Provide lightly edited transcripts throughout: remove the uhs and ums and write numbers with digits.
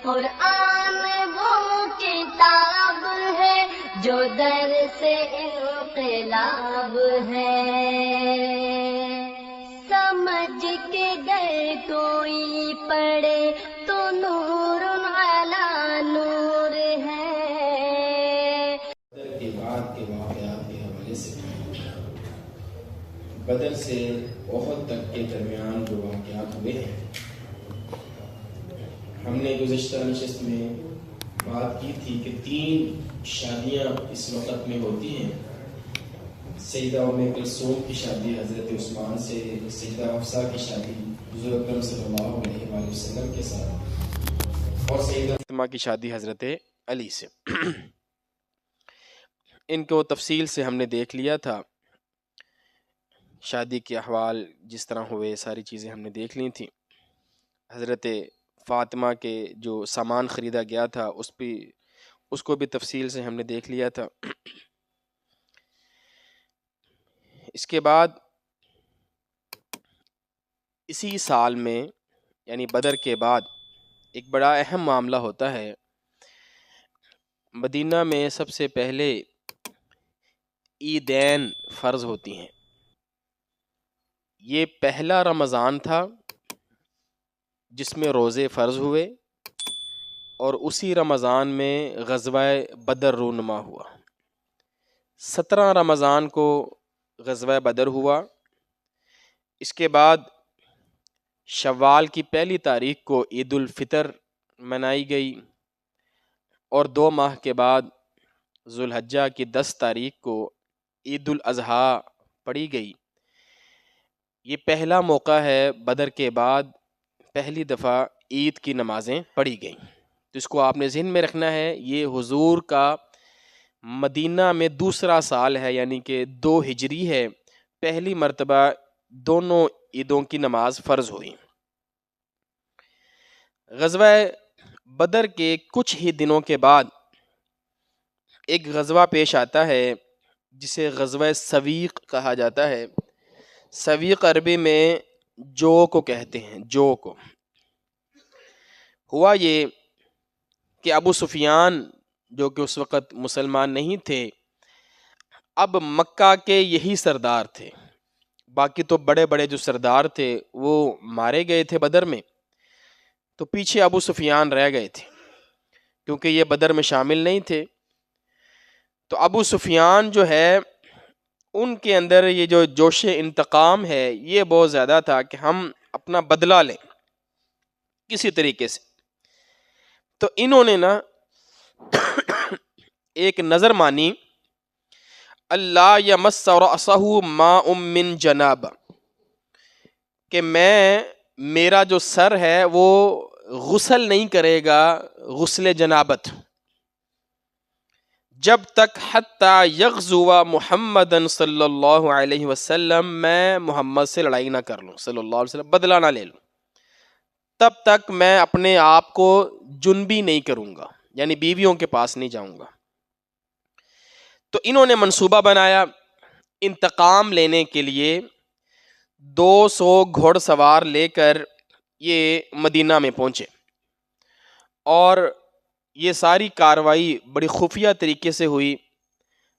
قرآن وہ کتاب ہے جو در سے انقلاب ہے، سمجھ کے گر کوئی پڑھے تو نور علی نور ہے۔ بدر کے بعد کے واقعات کے حوالے سے بدر سے احد تک کے درمیان جو واقعات ہوئے ہیں، ہم نے گزشتہ نشست میں بات کی تھی کہ 3 شادیاں اس وقت میں ہوتی ہیں۔ سیدہ ام کلثوم کی شادی حضرت عثمان سے، سیدہ حفصہ کی شادی حضور اکرم صلی اللہ علیہ وآلہ وسلم کے ساتھ، اور سیدہ فاطمہ کی شادی حضرت علی سے۔ ان کو تفصیل سے ہم نے دیکھ لیا تھا، شادی کے احوال جس طرح ہوئے ساری چیزیں ہم نے دیکھ لی تھیں۔ حضرت فاطمہ کے جو سامان خریدا گیا تھا اس کو بھی تفصیل سے ہم نے دیکھ لیا تھا۔ اس کے بعد اسی سال میں یعنی بدر کے بعد ایک بڑا اہم معاملہ ہوتا ہے۔ مدینہ میں سب سے پہلے عیدین فرض ہوتی ہیں۔ یہ پہلا رمضان تھا جس میں روزے فرض ہوئے، اور اسی رمضان میں غزوہ بدر رونما ہوا۔ 17 رمضان کو غزوہ بدر ہوا۔ اس کے بعد شوال کی پہلی تاریخ کو عید الفطر منائی گئی، اور 2 ماہ کے بعد ذوالحجہ کی 10 تاریخ کو عید الاضحیٰ پڑھی گئی۔ یہ پہلا موقع ہے بدر کے بعد پہلی دفعہ عید کی نمازیں پڑھی گئیں، تو اس کو آپ نے ذہن میں رکھنا ہے۔ یہ حضور کا مدینہ میں دوسرا سال ہے، یعنی کہ 2 ہجری ہے، پہلی مرتبہ دونوں عیدوں کی نماز فرض ہوئی۔ غزوہ بدر کے کچھ ہی دنوں کے بعد ایک غزوہ پیش آتا ہے جسے غزوہ سویق کہا جاتا ہے۔ سویق عربی میں جو کو کہتے ہیں، جو کو۔ ہوا یہ کہ ابو سفیان جو کہ اس وقت مسلمان نہیں تھے، اب مکہ کے یہی سردار تھے، باقی تو بڑے بڑے جو سردار تھے وہ مارے گئے تھے بدر میں، تو پیچھے ابو سفیان رہ گئے تھے کیونکہ یہ بدر میں شامل نہیں تھے۔ تو ابو سفیان جو ہے ان کے اندر یہ جو جوش انتقام ہے یہ بہت زیادہ تھا کہ ہم اپنا بدلہ لیں کسی طریقے سے۔ تو انہوں نے نا ایک نظر مانی، اللہ یمس رأسہ ماء من جنابہ، کہ میرا جو سر ہے وہ غسل نہیں کرے گا غسل جنابت جب تک حتی یغزو محمد صلی اللہ علیہ وسلم، میں محمد سے لڑائی نہ کر لوں، صلی اللہ علیہ وسلم، بدلہ نہ لے لوں، تب تک میں اپنے آپ کو جنبی نہیں کروں گا، یعنی بیویوں کے پاس نہیں جاؤں گا۔ تو انہوں نے منصوبہ بنایا انتقام لینے کے لیے۔ 200 گھوڑ سوار لے کر یہ مدینہ میں پہنچے، اور یہ ساری کاروائی بڑی خفیہ طریقے سے ہوئی۔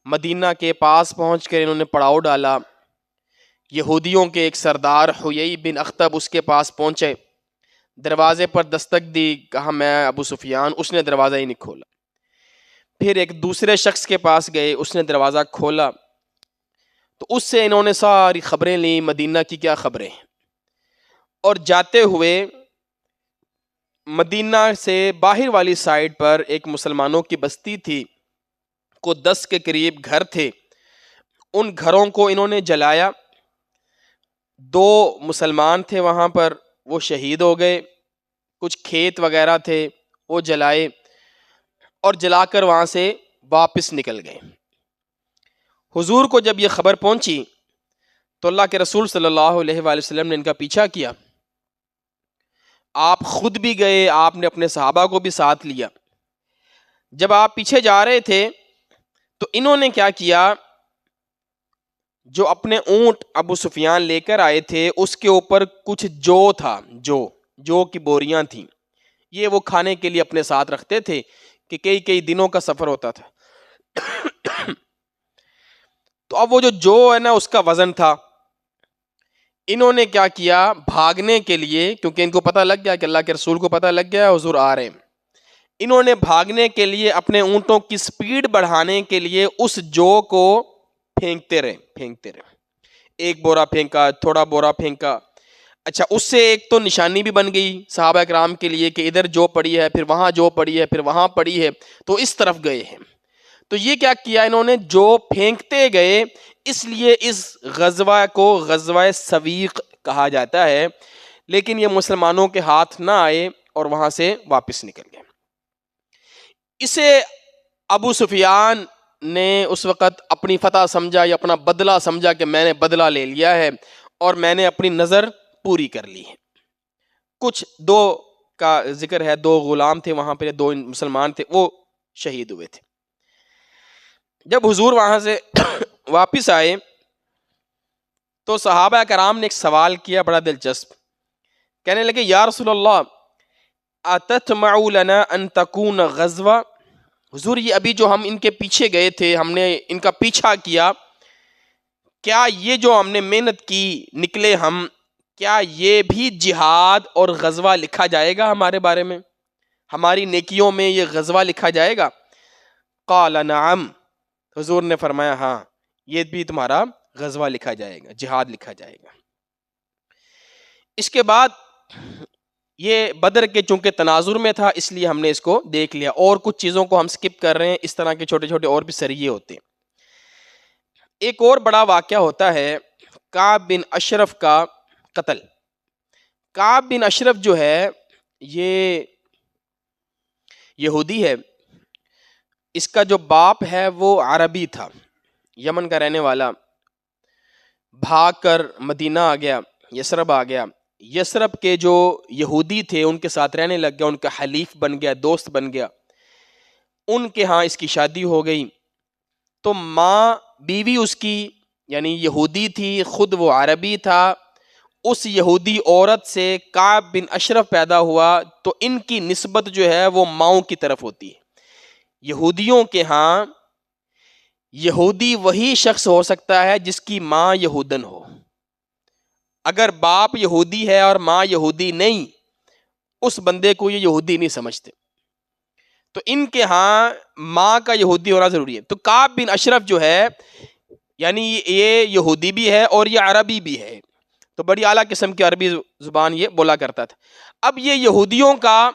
مدینہ کے پاس پہنچ کر انہوں نے پڑاؤ ڈالا۔ یہودیوں کے ایک سردار حیی بن اخطب اس کے پاس پہنچے، دروازے پر دستک دی، کہا میں ابو سفیان، اس نے دروازہ ہی نہیں کھولا۔ پھر ایک دوسرے شخص کے پاس گئے، اس نے دروازہ کھولا، تو اس سے انہوں نے ساری خبریں لیں، مدینہ کی کیا خبریں ہیں۔ اور جاتے ہوئے مدینہ سے باہر والی سائڈ پر ایک مسلمانوں کی بستی تھی، کو 10 کے قریب گھر تھے، ان گھروں کو انہوں نے جلایا۔ 2 مسلمان تھے وہاں پر، وہ شہید ہو گئے۔ کچھ کھیت وغیرہ تھے وہ جلائے، اور جلا کر وہاں سے واپس نکل گئے۔ حضور کو جب یہ خبر پہنچی تو اللہ کے رسول صلی اللہ علیہ وآلہ وسلم نے ان کا پیچھا کیا۔ آپ خود بھی گئے، آپ نے اپنے صحابہ کو بھی ساتھ لیا۔ جب آپ پیچھے جا رہے تھے تو انہوں نے کیا کیا، جو اپنے اونٹ ابو سفیان لے کر آئے تھے اس کے اوپر کچھ جو تھا، جو کی بوریاں تھیں، یہ وہ کھانے کے لیے اپنے ساتھ رکھتے تھے کہ کئی کئی دنوں کا سفر ہوتا تھا. تو اب وہ جو ہے نا اس کا وزن تھا. انہوں نے کیا کیا, بھاگنے کے لیے, کیونکہ ان کو پتہ لگ گیا کہ اللہ کے رسول کو پتہ لگ گیا حضور آ رہے ہیں, انہوں نے بھاگنے کے لیے اپنے اونٹوں کی سپیڈ بڑھانے کے لیے اس جو کو پھینکتے رہے. ایک بورا پھینکا, تھوڑا بورا پھینکا. اچھا, اس سے ایک تو نشانی بھی بن گئی صحابہ کرام کے لیے کہ ادھر جو پڑی ہے, پھر وہاں جو پڑی ہے, پھر وہاں پڑی ہے, تو اس طرف گئے ہیں. تو یہ کیا کیا انہوں نے, جو پھینکتے گئے, اس لیے اس غزوہ کو غزوہ سویق کہا جاتا ہے. لیکن یہ مسلمانوں کے ہاتھ نہ آئے اور وہاں سے واپس نکل گئے. اسے ابو سفیان نے اس وقت اپنی فتح سمجھا یا اپنا بدلہ سمجھا کہ میں نے بدلہ لے لیا ہے اور میں نے اپنی نظر پوری کر لی ہے. کچھ دو کا ذکر ہے, 2 غلام تھے وہاں پہ, 2 مسلمان تھے, وہ شہید ہوئے تھے. جب حضور وہاں سے واپس آئے تو صحابہ کرام نے ایک سوال کیا بڑا دلچسپ. کہنے لگے یا رسول اللہ اتطمع لنا ان تکون غزوہ, حضور یہ ابھی جو ہم ان کے پیچھے گئے تھے, ہم نے ان کا پیچھا کیا, کیا یہ جو ہم نے محنت کی نکلے ہم, کیا یہ بھی جہاد اور غزوہ لکھا جائے گا ہمارے بارے میں, ہماری نیکیوں میں یہ غزوہ لکھا جائے گا؟ قال نعم, حضور نے فرمایا ہاں یہ بھی تمہارا غزوہ لکھا جائے گا, جہاد لکھا جائے گا. اس کے بعد یہ بدر کے چونکہ تناظر میں تھا اس لیے ہم نے اس کو دیکھ لیا, اور کچھ چیزوں کو ہم سکپ کر رہے ہیں. اس طرح کے چھوٹے چھوٹے اور بھی سریے ہوتے ہیں. ایک اور بڑا واقعہ ہوتا ہے کعب بن اشرف کا قتل. کعب بن اشرف جو ہے یہ یہودی ہے, اس کا جو باپ ہے وہ عربی تھا, یمن کا رہنے والا, بھاگ کر مدینہ آ گیا, یثرب آ گیا. یثرب کے جو یہودی تھے ان کے ساتھ رہنے لگ گیا, ان کا حلیف بن گیا, دوست بن گیا. ان کے ہاں اس کی شادی ہو گئی. تو ماں بیوی اس کی یعنی یہودی تھی, خود وہ عربی تھا. اس یہودی عورت سے کعب بن اشرف پیدا ہوا, تو ان کی نسبت جو ہے وہ ماؤں کی طرف ہوتی ہے. یہودیوں کے ہاں یہودی وہی شخص ہو سکتا ہے جس کی ماں یہودن ہو. اگر باپ یہودی ہے اور ماں یہودی نہیں, اس بندے کو یہ یہودی نہیں سمجھتے. تو ان کے ہاں ماں کا یہودی ہونا ضروری ہے. تو کعب بن اشرف جو ہے یعنی یہ یہودی بھی ہے اور یہ عربی بھی ہے, تو بڑی اعلیٰ قسم کی عربی زبان یہ بولا کرتا تھا. اب یہ یہودیوں کا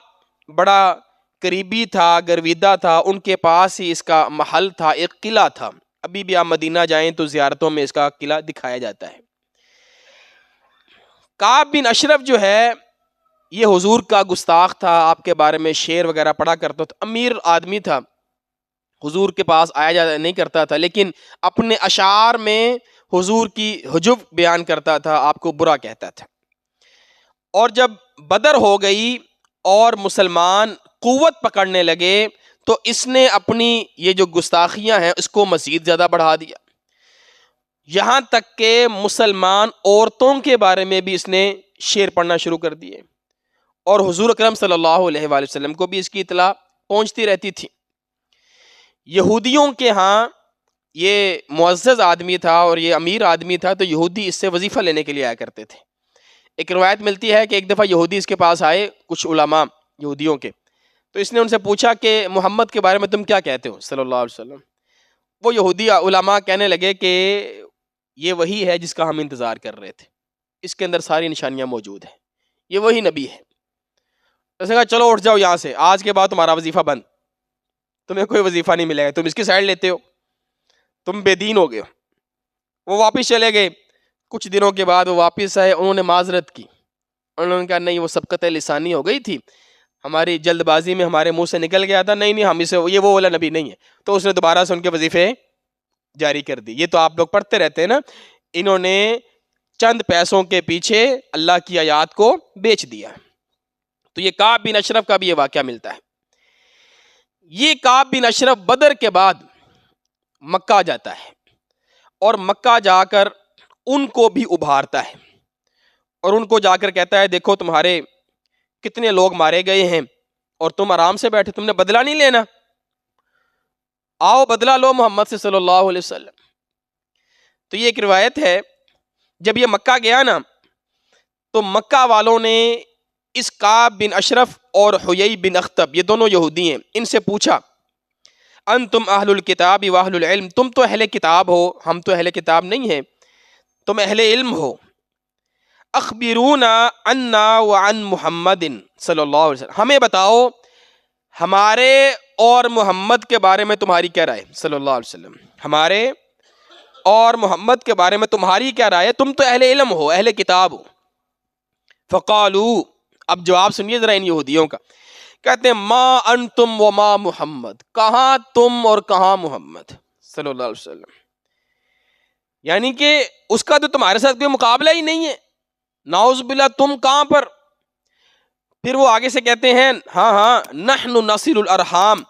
بڑا قریبی تھا, گرویدہ تھا, ان کے پاس ہی اس کا محل تھا, ایک قلعہ تھا. ابھی بھی آپ مدینہ جائیں تو زیارتوں میں اس کا قلعہ دکھایا جاتا ہے. کعب بن اشرف جو ہے یہ حضور کا گستاخ تھا, آپ کے بارے میں شعر وغیرہ پڑھا کرتا تھا, امیر آدمی تھا, حضور کے پاس آیا جایا نہیں کرتا تھا, لیکن اپنے اشعار میں حضور کی حجب بیان کرتا تھا, آپ کو برا کہتا تھا. اور جب بدر ہو گئی اور مسلمان قوت پکڑنے لگے تو اس نے اپنی یہ جو گستاخیاں ہیں اس کو مزید زیادہ بڑھا دیا, یہاں تک کہ مسلمان عورتوں کے بارے میں بھی اس نے شعر پڑھنا شروع کر دیے, اور حضور اکرم صلی اللہ علیہ وآلہ وسلم کو بھی اس کی اطلاع پہنچتی رہتی تھی. یہودیوں کے ہاں یہ معزز آدمی تھا اور یہ امیر آدمی تھا, تو یہودی اس سے وظیفہ لینے کے لیے آیا کرتے تھے. ایک روایت ملتی ہے کہ ایک دفعہ یہودی اس کے پاس آئے, کچھ علماء یہودیوں کے, تو اس نے ان سے پوچھا کہ محمد کے بارے میں تم کیا کہتے ہو صلی اللہ علیہ وسلم. وہ یہودی علماء کہنے لگے کہ یہ وہی ہے جس کا ہم انتظار کر رہے تھے, اس کے اندر ساری نشانیاں موجود ہیں, یہ وہی نبی ہے. اس نے کہا چلو اٹھ جاؤ یہاں سے, آج کے بعد تمہارا وظیفہ بند, تمہیں کوئی وظیفہ نہیں ملے گا, تم اس کی سائڈ لیتے ہو, تم بے دین ہو گئے ہو. وہ واپس چلے گئے. کچھ دنوں کے بعد وہ واپس آئے, انہوں نے معذرت کی, انہوں نے کہا نہیں وہ سبقت لسانی ہو گئی تھی, ہماری جلد بازی میں ہمارے منہ سے نکل گیا تھا, نہیں ہم اسے یہ وہ والا نبی نہیں ہے. تو اس نے دوبارہ سے ان کے وظیفے جاری کر دی. یہ تو آپ لوگ پڑھتے رہتے ہیں نا, انہوں نے چند پیسوں کے پیچھے اللہ کی آیات کو بیچ دیا. تو یہ کعب بن اشرف کا بھی یہ واقعہ ملتا ہے. یہ کعب بن اشرف بدر کے بعد مکہ جاتا ہے, اور مکہ جا کر ان کو بھی ابھارتا ہے, اور ان کو جا کر کہتا ہے دیکھو تمہارے کتنے لوگ مارے گئے ہیں, اور تم آرام سے بیٹھے, تم نے بدلہ نہیں لینا, آؤ بدلہ لو محمد سے صلی اللہ علیہ وسلم. تو یہ ایک روایت ہے, جب یہ مکہ گیا نا تو مکہ والوں نے اس کعب بن اشرف اور حیی بن اخطب, یہ دونوں یہودی ہیں, ان سے پوچھا انتم اہل الکتاب و اہل العلم, تم تو اہل کتاب ہو, ہم تو اہل کتاب نہیں ہیں, تم اہل علم ہو, اخبرونا عنا وعن محمد صلی اللہ علیہ وسلم, ہمیں بتاؤ ہمارے اور محمد کے بارے میں تمہاری کیا رائے, صلی اللہ علیہ وسلم, ہمارے اور محمد کے بارے میں تمہاری کیا رائے, تم تو اہل علم ہو, اہل کتاب ہو. فقالو, اب جواب سنیے ذرا ان یہودیوں کا, کہتے ہیں ما انتم وما محمد, کہاں تم اور کہاں محمد صلی اللہ علیہ وسلم, یعنی کہ اس کا تو تمہارے ساتھ کوئی مقابلہ ہی نہیں ہے, نعوذ باللہ, تم کہاں پر. پھر وہ آگے سے کہتے ہیں ہاں نحن نصل الارحام,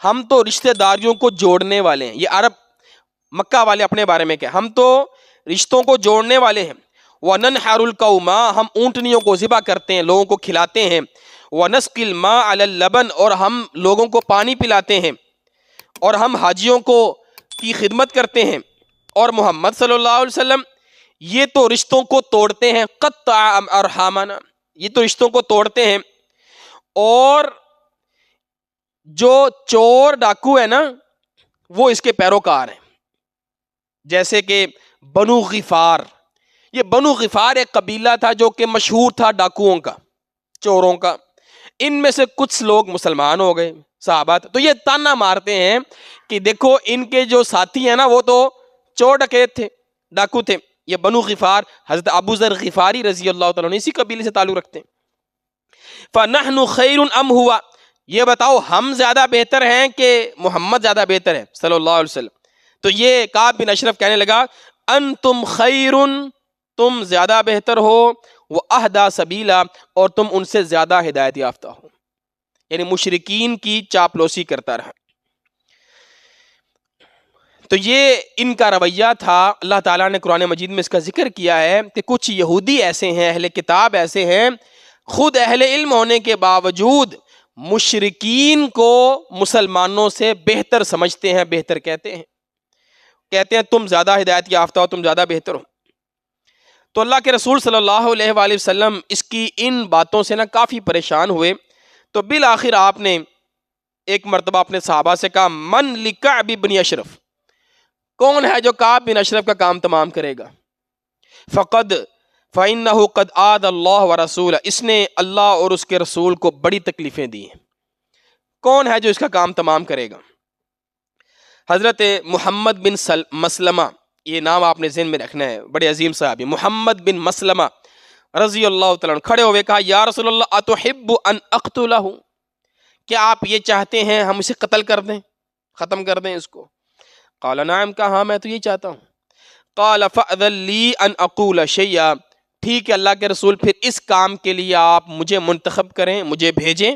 ہم تو رشتہ داریوں کو جوڑنے والے ہیں. یہ عرب مکہ والے اپنے بارے میں کہتے ہیں, ہم تو رشتوں کو جوڑنے والے ہیں. وَنَنْحَرُ الْقَوْمَا, ہم اونٹنیوں کو ذبح کرتے ہیں, لوگوں کو کھلاتے ہیں. وَنَسْقِي الْمَاءَ عَلَى اللَّبَنِ, اور ہم لوگوں کو پانی پلاتے ہیں, اور ہم حاجیوں کو کی خدمت کرتے ہیں. اور محمد صلی اللہ علیہ وسلم یہ تو رشتوں کو توڑتے ہیں, قطع ارحامنا, یہ تو رشتوں کو توڑتے ہیں. اور جو چور ڈاکو ہے نا وہ اس کے پیروکار ہیں, جیسے کہ بنو غفار. یہ بنو غفار ایک قبیلہ تھا جو کہ مشہور تھا ڈاکوؤں کا, چوروں کا. ان میں سے کچھ لوگ مسلمان ہو گئے صحابہ, تو یہ تانا مارتے ہیں کہ دیکھو ان کے جو ساتھی ہیں نا وہ تو چور ڈکیت تھے, ڈاکو تھے. یہ بنو غفار حضرت ابو ذر غفاری رضی اللہ تعالیٰ عنہ اسی قبیلے سے تعلق رکھتے ہیں. فَنَحْنُ خَيْرٌ أَمْ هُوَ, یہ بتاؤ ہم زیادہ بہتر ہیں کہ محمد زیادہ بہتر ہے صلی اللہ علیہ وسلم. تو یہ کعب بن اشرف کہنے لگا انتم خیرٌ, تم زیادہ بہتر ہو, وہ اہدا سبیلا, اور تم ان سے زیادہ ہدایت یافتہ ہو. یعنی مشرکین کی چاپلوسی کرتا رہا. تو یہ ان کا رویہ تھا. اللہ تعالیٰ نے قرآن مجید میں اس کا ذکر کیا ہے کہ کچھ یہودی ایسے ہیں, اہل کتاب ایسے ہیں, خود اہل علم ہونے کے باوجود مشرکین کو مسلمانوں سے بہتر سمجھتے ہیں, بہتر کہتے ہیں تم زیادہ ہدایت یافتہ ہو, تم زیادہ بہتر ہو. تو اللہ کے رسول صلی اللہ علیہ وآلہ وسلم اس کی ان باتوں سے کافی پریشان ہوئے. تو بالآخر آپ نے ایک مرتبہ اپنے صحابہ سے کہا من لکعب بن اشرف, کون ہے جو کعب بن اشرف کا کام تمام کرے گا. فَإِنَّهُ قَدْ آذَى اللَّهَ وَرَسُولَهُ, اس نے اللہ اور اس کے رسول کو بڑی تکلیفیں دی ہیں. کون ہے جو اس کا کام تمام کرے گا. حضرت محمد بن مسلمہ, یہ نام آپ نے ذہن میں رکھنا ہے, بڑے عظیم صحابی محمد بن مسلمہ رضی اللہ تعالیٰ عنہ کھڑے ہوئے کہا یا رسول اللہ اتحب ان اقتلہ, کیا آپ یہ چاہتے ہیں ہم اسے قتل کر دیں, ختم کر دیں اس کو. قال نعم, کہا ہاں میں تو یہی چاہتا ہوں. قال فأذن لی ان اقول شیئا, ٹھیک ہے اللہ کے رسول پھر اس کام کے لیے آپ مجھے منتخب کریں, مجھے بھیجیں.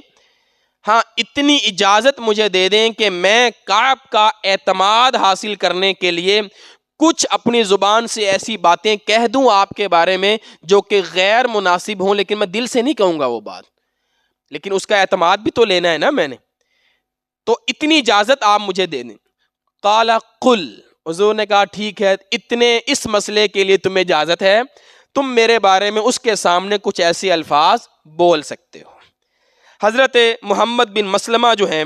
ہاں اتنی اجازت مجھے دے دیں کہ میں کعب کا اعتماد حاصل کرنے کے لیے کچھ اپنی زبان سے ایسی باتیں کہہ دوں آپ کے بارے میں جو کہ غیر مناسب ہوں, لیکن میں دل سے نہیں کہوں گا وہ بات, لیکن اس کا اعتماد بھی تو لینا ہے نا میں نے, تو اتنی اجازت آپ مجھے دے دیں. قال قل, حضور نے کہا ٹھیک ہے اتنے اس مسئلے کے لیے تمہیں اجازت ہے, تم میرے بارے میں اس کے سامنے کچھ ایسے الفاظ بول سکتے ہو. حضرت محمد بن مسلمہ جو ہیں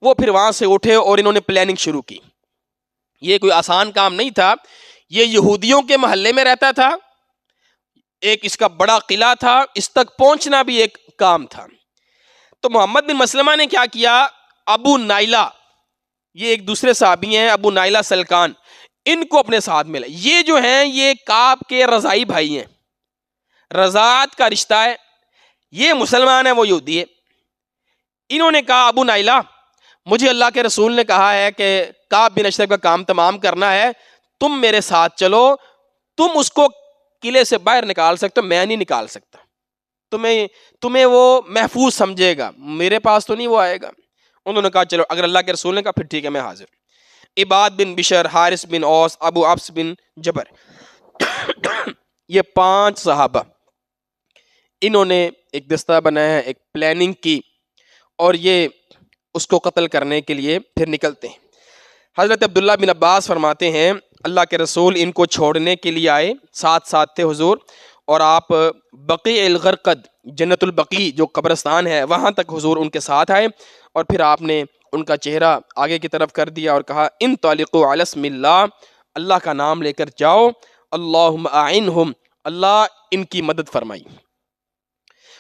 وہ پھر وہاں سے اٹھے اور انہوں نے پلاننگ شروع کی. یہ کوئی آسان کام نہیں تھا, یہ یہودیوں کے محلے میں رہتا تھا, ایک اس کا بڑا قلعہ تھا, اس تک پہنچنا بھی ایک کام تھا. تو محمد بن مسلمہ نے کیا کیا, ابو نائلہ, یہ ایک دوسرے صحابی ہیں ابو نائلہ سلکان, ان کو اپنے ساتھ ملا. یہ جو ہیں یہ کعب کے رضائی بھائی ہیں, رضاعت کا رشتہ ہے, یہ مسلمان ہے وہ یہودی ہے. انہوں نے کہا ابو نائلہ مجھے اللہ کے رسول نے کہا ہے کہ کعب بن اشرف کا کام تمام کرنا ہے, تم میرے ساتھ چلو, تم اس کو قلعے سے باہر نکال سکتے ہو, میں نہیں نکال سکتا, تمہیں وہ محفوظ سمجھے گا, میرے پاس تو نہیں وہ آئے گا. انہوں نے کہا چلو, اگر اللہ کے رسول نے کہا پھر ٹھیک ہے میں حاضر. عباد بن بشر, حارث بن اوس, ابو عبس بن جبر, یہ 5 صحابہ, انہوں نے ایک دستہ بنایا, ایک پلاننگ کی, اور یہ اس کو قتل کرنے کے لیے پھر نکلتے ہیں۔ حضرت عبداللہ بن عباس فرماتے ہیں اللہ کے رسول ان کو چھوڑنے کے لیے آئے، ساتھ ساتھ تھے حضور، اور آپ بقیع الغرقد، جنت البقیع جو قبرستان ہے وہاں تک حضور ان کے ساتھ آئے، اور پھر آپ نے ان کا چہرہ آگے کی طرف کر دیا اور کہا انطلقوا علی اسم اللہ، اللہ کا نام لے کر جاؤ، اللہم اعنہم، اللہ ان کی مدد فرمائی۔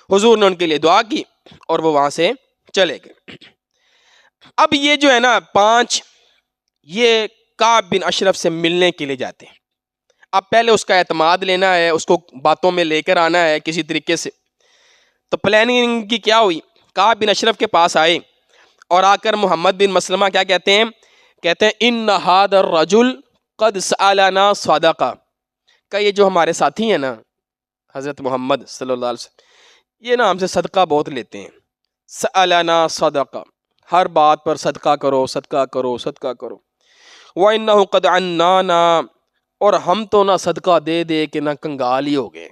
حضور نے ان کے لیے دعا کی اور وہ وہاں سے چلے گئے۔ اب یہ جو ہے نا 5، یہ کعب بن اشرف سے ملنے کے لیے جاتے ہیں۔ اب پہلے اس کا اعتماد لینا ہے، اس کو باتوں میں لے کر آنا ہے کسی طریقے سے۔ تو پلاننگ کی کیا ہوئی، کعب بن اشرف کے پاس آئے اور آ کر محمد بن مسلمہ کیا کہتے ہیں، کہتے ہیں ان ھذا الرجل قد سألنا صدقہ، کہ یہ جو ہمارے ساتھی ہیں نا حضرت محمد صلی اللہ علیہ وسلم، یہ نا ہم سے صدقہ بہت لیتے ہیں، سألنا صدقہ، ہر بات پر صدقہ کرو صدقہ کرو صدقہ کرو، وَإِنَّهُ قَدْ عَنَّانَا، اور ہم تو نہ صدقہ دے دے کے نہ کنگال ہی ہو گئے،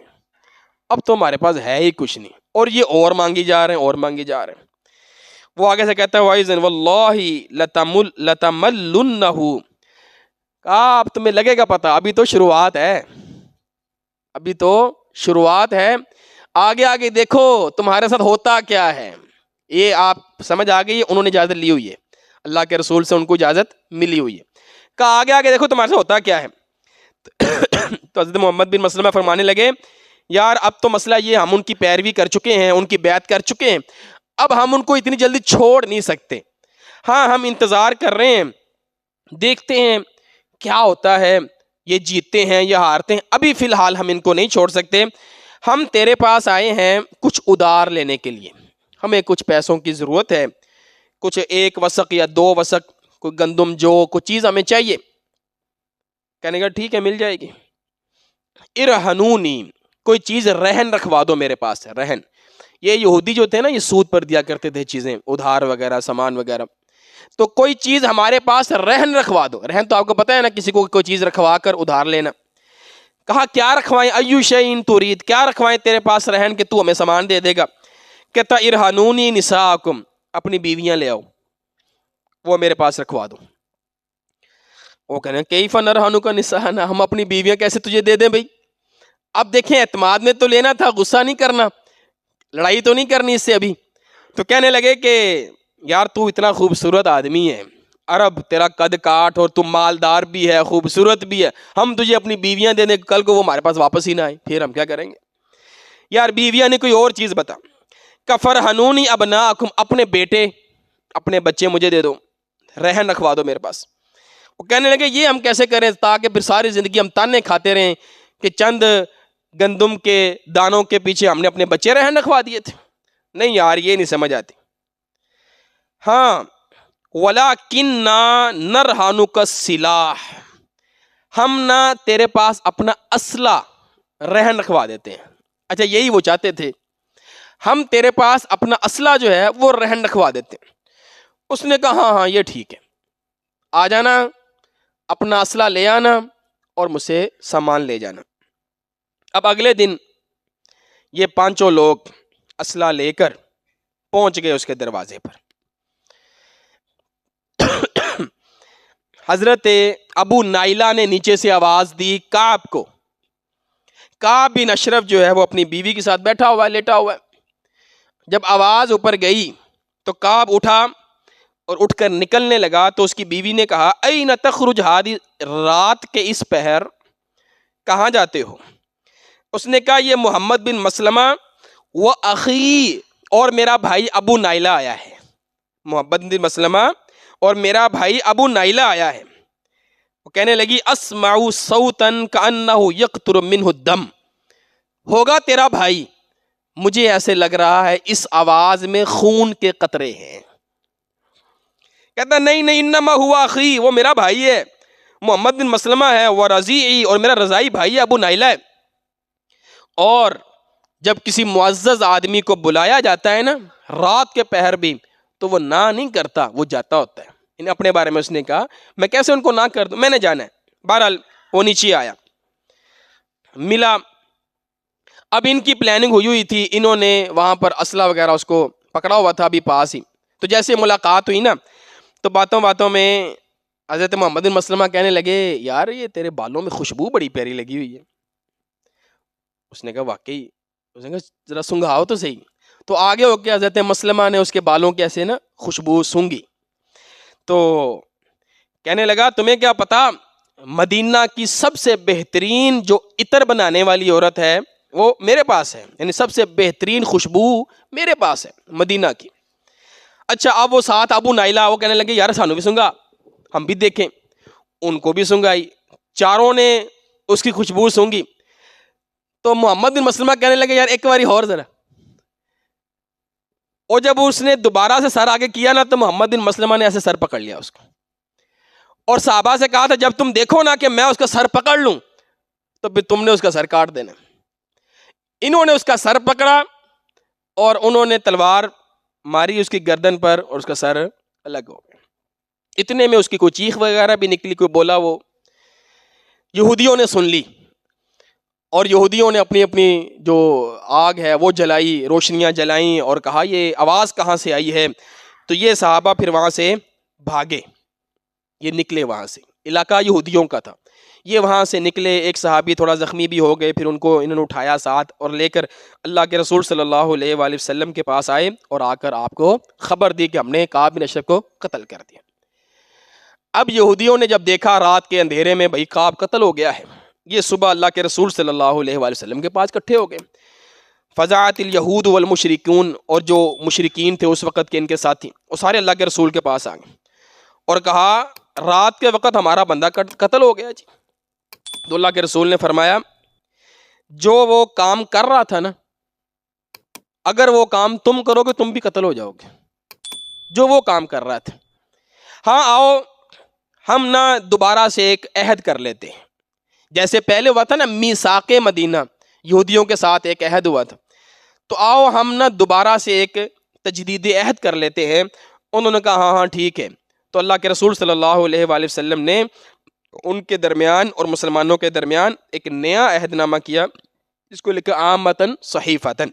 اب تو ہمارے پاس ہے ہی کچھ نہیں، اور یہ اور مانگی جا رہے ہیں اور مانگی جا رہے ہیں۔ وہ آگے سے کہتا ہے وَإِذًا وَاللَّهِ لَتَمَلُّنَّهُ، کہا اب تمہیں لگے گا پتہ، ابھی تو شروعات ہے، ابھی تو شروعات ہے، آگے آگے دیکھو تمہارے ساتھ ہوتا کیا ہے۔ یہ آپ سمجھ آ گئی، انہوں نے اجازت لی ہوئی ہے، اللہ کے رسول سے ان کو اجازت ملی ہوئی ہے، کہا آگے آگے دیکھو تمہارے ساتھ ہوتا کیا ہے۔ تو حضرت محمد بن مسلمہ فرمانے لگے یار اب تو مسئلہ یہ، ہم ان کی پیروی کر چکے ہیں، ان کی بیعت کر چکے ہیں، اب ہم ان کو اتنی جلدی چھوڑ نہیں سکتے، ہاں ہم انتظار کر رہے ہیں، دیکھتے ہیں کیا ہوتا ہے، یہ جیتتے ہیں یا ہارتے ہیں، ابھی فی الحال ہم ان کو نہیں چھوڑ سکتے، ہم تیرے پاس آئے ہیں کچھ ادار لینے کے لیے، ہمیں کچھ پیسوں کی ضرورت ہے، کچھ 1 وسق یا 2 وسق، کوئی گندم جو کوئی چیز ہمیں چاہیے۔ کہنے کا ٹھیک ہے مل جائے گی۔ ارہنونی، کوئی چیز رہن رکھوا دو میرے پاس ہے، رہن، یہ یہودی جو تھے نا یہ سود پر دیا کرتے تھے چیزیں، ادھار وغیرہ سامان وغیرہ، تو کوئی چیز ہمارے پاس رہن رکھوا دو، رہن تو آپ کو پتہ ہے نا کسی کو کوئی چیز رکھوا کر ادھار لینا۔ کہا کیا رکھوائیں، ایو شیء ترید، کیا رکھوائیں تیرے پاس رہن کہ تو ہمیں سامان دے دے گا، کہتا ارہنونی نساءکم، اپنی بیویاں لے آؤ وہ میرے پاس رکھوا دو۔ وہ کہنے کیف نرہنک نساءنا، ہم اپنی بیویاں کیسے تجھے دے دیں بھائی، اب دیکھیں اعتماد میں تو لینا تھا، غصہ نہیں کرنا، لڑائی تو نہیں کرنی اس سے ابھی۔ تو کہنے لگے کہ یار تو اتنا خوبصورت آدمی ہے، عرب، تیرا قد کاٹ، اور تم مالدار بھی ہے خوبصورت بھی ہے، ہم تجھے اپنی بیویاں دے دیں، کل کو وہ ہمارے پاس واپس ہی نہ آئے، پھر ہم کیا کریں گے، یار بیویاں نے کوئی اور چیز بتا۔ کفرہنونی ابناکم، اپنے بیٹے اپنے بچے مجھے دے دو، رہن رکھوا دو میرے پاس۔ وہ کہنے لگے یہ ہم کیسے کریں تاکہ پھر ساری زندگی ہم تانے کھاتے رہیں کہ چند گندم کے دانوں کے پیچھے ہم نے اپنے بچے رہن رکھوا دیے تھے، نہیں یار یہ نہیں سمجھ آتی۔ ہاں وَلَكِنَّا نَرْهَنُكَ السِّلَاحَ، ہم نہ تیرے پاس اپنا اسلحہ رہن رکھوا دیتے ہیں۔ اچھا یہی وہ چاہتے تھے، ہم تیرے پاس اپنا اسلحہ جو ہے وہ رہن رکھوا دیتے ہیں۔ اس نے کہا ہاں ہاں یہ ٹھیک ہے، آ جانا، اپنا اسلحہ لے آنا اور مجھ سے سامان لے جانا۔ اب اگلے دن یہ 5 لوگ اسلحہ لے کر پہنچ گئے اس کے دروازے پر۔ حضرت ابو نائلہ نے نیچے سے آواز دی کعب کو، کعب بن اشرف جو ہے وہ اپنی بیوی کے ساتھ بیٹھا ہوا ہے، لیٹا ہوا ہے۔ جب آواز اوپر گئی تو کعب اٹھا اور اٹھ کر نکلنے لگا تو اس کی بیوی نے کہا این تخرج ہادی، رات کے اس پہر کہاں جاتے ہو؟ اس نے کہا یہ محمد بن مسلمہ و اخی، اور میرا بھائی ابو نائلہ آیا ہے، محمد بن مسلمہ اور میرا بھائی ابو نائلہ آیا ہے۔ وہ کہنے لگی اسمع صوتا کانہ یقطر منہ الدم، ہوگا تیرا بھائی، مجھے ایسے لگ رہا ہے اس آواز میں خون کے قطرے ہیں۔ کہتا نہیں نہیں انما ہوا اخی، وہ میرا بھائی ہے، محمد بن مسلمہ ہے، وہ رضیعی، اور میرا رضائی بھائی ہے ابو نائلہ ہے۔ اور جب کسی معزز آدمی کو بلایا جاتا ہے نا رات کے پہر بھی تو وہ نہ نہیں کرتا، وہ جاتا ہوتا ہے۔ انہیں اپنے بارے میں اس نے کہا میں کیسے ان کو نہ کر دوں، میں نے جانا ہے۔ بہرحال وہ نیچے آیا، ملا، اب ان کی پلاننگ ہوئی تھی، انہوں نے وہاں پر اسلحہ وغیرہ اس کو پکڑا ہوا تھا ابھی پاس ہی، تو جیسے ملاقات ہوئی نا تو باتوں باتوں میں حضرت محمد بن مسلمہ کہنے لگے یار یہ تیرے بالوں میں خوشبو بڑی پیاری لگی ہوئی ہے. اس نے کہا واقعی. اس نے کہا ذرا سنگھاؤ تو صحیح. تو آگے ہو کے حضرت مسلمہ نے اس کے بالوں کی ایسے نا خوشبو سونگھی. تو کہنے لگا تمہیں کیا پتا مدینہ کی سب سے بہترین جو عطر بنانے والی عورت ہے وہ میرے پاس ہے, یعنی سب سے بہترین خوشبو میرے پاس ہے مدینہ کی. اچھا اب وہ ساتھ ابو نائلہ وہ کہنے لگے یار سانو بھی سنگا, ہم بھی دیکھیں. ان کو بھی سنگائی, چاروں نے اس کی خوشبو سونگھی. تو محمد بن مسلمہ کہنے لگے یار ایک باری اور ذرا. اور جب اس نے دوبارہ سے سر آگے کیا نا تو محمد بن مسلمہ نے ایسے سر پکڑ لیا اس کو, اور صحابہ سے کہا تھا جب تم دیکھو نا کہ میں اس کا سر پکڑ لوں تو پھر تم نے اس کا سر کاٹ دینا. انہوں نے اس کا سر پکڑا اور انہوں نے تلوار ماری اس کی گردن پر اور اس کا سر الگ ہو گیا. اتنے میں اس کی کوئی چیخ وغیرہ بھی نکلی, کوئی بولا, وہ یہودیوں نے سن لی اور یہودیوں نے اپنی اپنی جو آگ ہے وہ جلائی, روشنیاں جلائیں اور کہا یہ آواز کہاں سے آئی ہے. تو یہ صحابہ پھر وہاں سے بھاگے, یہ نکلے وہاں سے, علاقہ یہودیوں کا تھا, یہ وہاں سے نکلے. ایک صحابی تھوڑا زخمی بھی ہو گئے, پھر ان کو انہوں نے اٹھایا ساتھ اور لے کر اللہ کے رسول صلی اللہ علیہ وآلہ وسلم کے پاس آئے اور آ کر آپ کو خبر دی کہ ہم نے کعب بن اشرف کو قتل کر دیا. اب یہودیوں نے جب دیکھا رات کے اندھیرے میں بھائی کعب قتل ہو گیا ہے, یہ صبح اللہ کے رسول صلی اللہ علیہ وآلہ وسلم کے پاس اکٹھے ہو گئے. فزعت الیہود والمشرکون, اور جو مشرکین تھے اس وقت کے ان کے ساتھی, وہ سارے اللہ کے رسول کے پاس آ گئے اور کہا رات کے وقت ہمارا بندہ قتل ہو گیا جی. تو اللہ کے رسول نے فرمایا جو وہ کام کر رہا تھا نا, اگر وہ کام تم کرو گے تم بھی قتل ہو جاؤ گے, جو وہ کام کر رہا تھا. ہاں آؤ ہم نا دوبارہ سے ایک عہد کر لیتے ہیں, جیسے پہلے ہوا تھا نا میثاق مدینہ, یہودیوں کے ساتھ ایک عہد ہوا تھا, تو آؤ ہم نا دوبارہ سے ایک تجدید عہد کر لیتے ہیں. انہوں نے کہا ہاں ٹھیک ہے. تو اللہ کے رسول صلی اللہ علیہ وآلہ وسلم نے ان کے درمیان اور مسلمانوں کے درمیان ایک نیا عہد نامہ کیا, جس کو لکھا عامتاً صحیفتاً.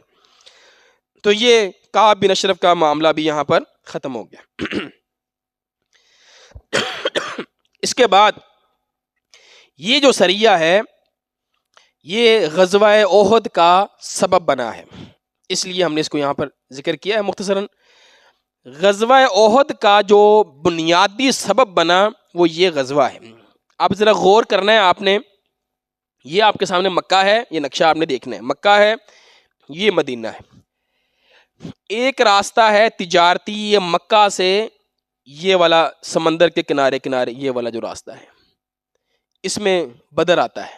تو یہ کعب بن اشرف کا معاملہ بھی یہاں پر ختم ہو گیا. اس کے بعد یہ جو سریہ ہے یہ غزوہ احد کا سبب بنا ہے, اس لیے ہم نے اس کو یہاں پر ذکر کیا ہے مختصراً. غزوہ احد کا جو بنیادی سبب بنا وہ یہ غزوہ ہے. اب ذرا غور کرنا ہے آپ نے, یہ آپ کے سامنے مکہ ہے, یہ نقشہ آپ نے دیکھنا ہے, مکہ ہے, یہ مدینہ ہے. ایک راستہ ہے تجارتی, یہ مکہ سے یہ والا سمندر کے کنارے کنارے یہ والا جو راستہ ہے, اس میں بدر آتا ہے,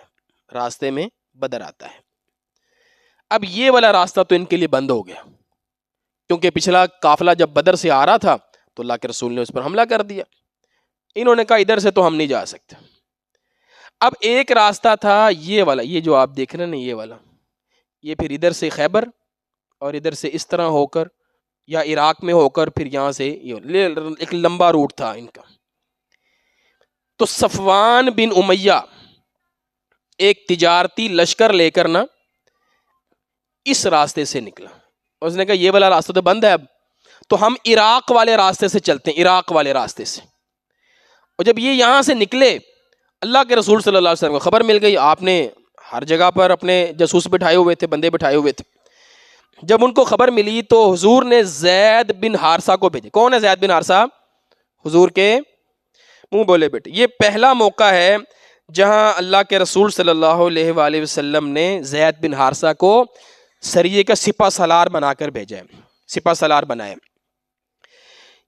راستے میں بدر آتا ہے. اب یہ والا راستہ تو ان کے لیے بند ہو گیا, کیونکہ پچھلا قافلہ جب بدر سے آ رہا تھا تو اللہ کے رسول نے اس پر حملہ کر دیا. انہوں نے کہا ادھر سے تو ہم نہیں جا سکتے. اب ایک راستہ تھا یہ والا, یہ جو آپ دیکھ رہے ہیں نا یہ والا, یہ پھر ادھر سے خیبر اور ادھر سے اس طرح ہو کر یا عراق میں ہو کر پھر یہاں سے ایک لمبا روٹ تھا ان کا. تو صفوان بن امیہ ایک تجارتی لشکر لے کر نا اس راستے سے نکلا. اس نے کہا یہ والا راستہ تو بند ہے, اب تو ہم عراق والے راستے سے چلتے ہیں, عراق والے راستے سے. اور جب یہ یہاں سے نکلے اللہ کے رسول صلی اللہ علیہ وسلم کو خبر مل گئی, آپ نے ہر جگہ پر اپنے جاسوس بٹھائے ہوئے تھے, بندے بٹھائے ہوئے تھے. جب ان کو خبر ملی تو حضور نے زید بن حارثہ کو بھیجے. کون ہے زید بن حارثہ؟ حضور کے منہ بولے بیٹے. یہ پہلا موقع ہے جہاں اللہ کے رسول صلی اللہ علیہ وآلہ وسلم نے زید بن حارثہ کو سریے کا سپہ سالار بنا کر بھیجا ہے, سپہ سالار بنائے.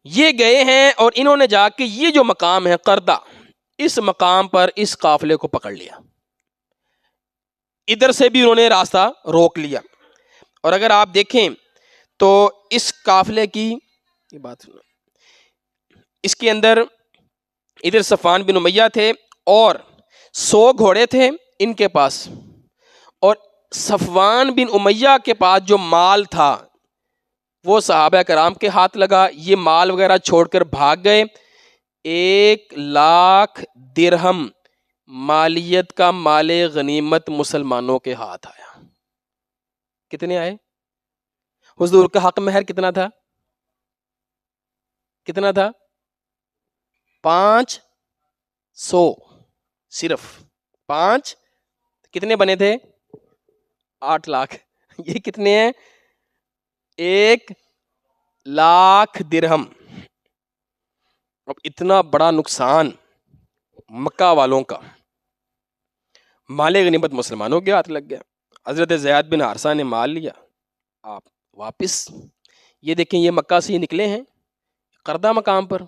یہ گئے ہیں اور انہوں نے جا کے یہ جو مقام ہے قردہ, اس مقام پر اس قافلے کو پکڑ لیا. ادھر سے بھی انہوں نے راستہ روک لیا. اور اگر آپ دیکھیں تو اس قافلے کی یہ بات, اس کے اندر ادھر صفوان بن امیہ تھے اور 100 گھوڑے تھے ان کے پاس, اور صفوان بن امیہ کے پاس جو مال تھا وہ صحابہ کرام کے ہاتھ لگا. یہ مال وغیرہ چھوڑ کر بھاگ گئے. 1,00,000 درہم مالیت کا مال غنیمت مسلمانوں کے ہاتھ آیا. کتنے آئے؟ حضور کا حق مہر کتنا تھا؟ کتنا تھا؟ 500 صرف 5 کتنے بنے تھے؟ 8 لاکھ. یہ کتنے ہیں؟ 1 لاکھ درہم. اب اتنا بڑا نقصان مکہ والوں کا، مال غنیمت مسلمانوں کے ہاتھ لگ گیا. حضرت زید بن حارثہ نے مال لیا، آپ واپس. یہ دیکھیں یہ مکہ سے ہی نکلے ہیں قردہ مقام پر،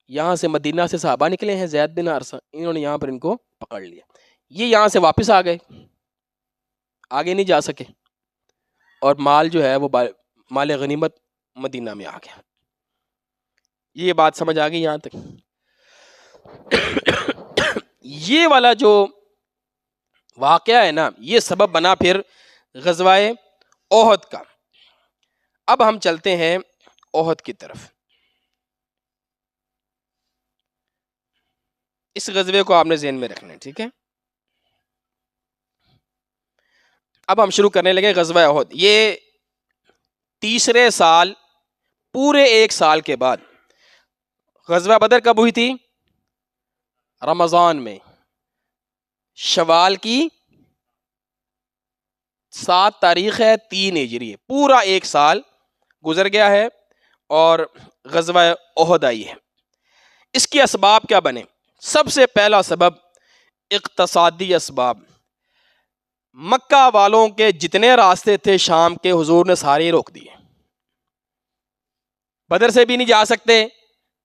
یہاں سے مدینہ سے صحابہ نکلے ہیں زید بن حارثہ، انہوں نے یہاں پر ان کو پکڑ لیا. یہ یہاں سے واپس آ گئے، آگے نہیں جا سکے، اور مال جو ہے وہ مال غنیمت مدینہ میں آ گیا. یہ بات سمجھ آ گئی یہاں تک؟ یہ والا جو واقعہ ہے نا، یہ سبب بنا پھر غزوہ احد کا. اب ہم چلتے ہیں احد کی طرف. اس غزوے کو آپ نے ذہن میں رکھنا ہے، ٹھیک ہے؟ اب ہم شروع کرنے لگے غزوہ احد. یہ تیسرے سال، پورے 1 سال کے بعد. غزوہ بدر کب ہوئی تھی؟ رمضان میں، شوال کی 7 تاریخ ہے، 3 ہجری ہے. پورا 1 سال گزر گیا ہے اور غزوہ احد آئی ہے. اس کے اسباب کیا بنے؟ سب سے پہلا سبب اقتصادی اسباب. مکہ والوں کے جتنے راستے تھے شام کے، حضور نے سارے روک دیے. بدر سے بھی نہیں جا سکتے،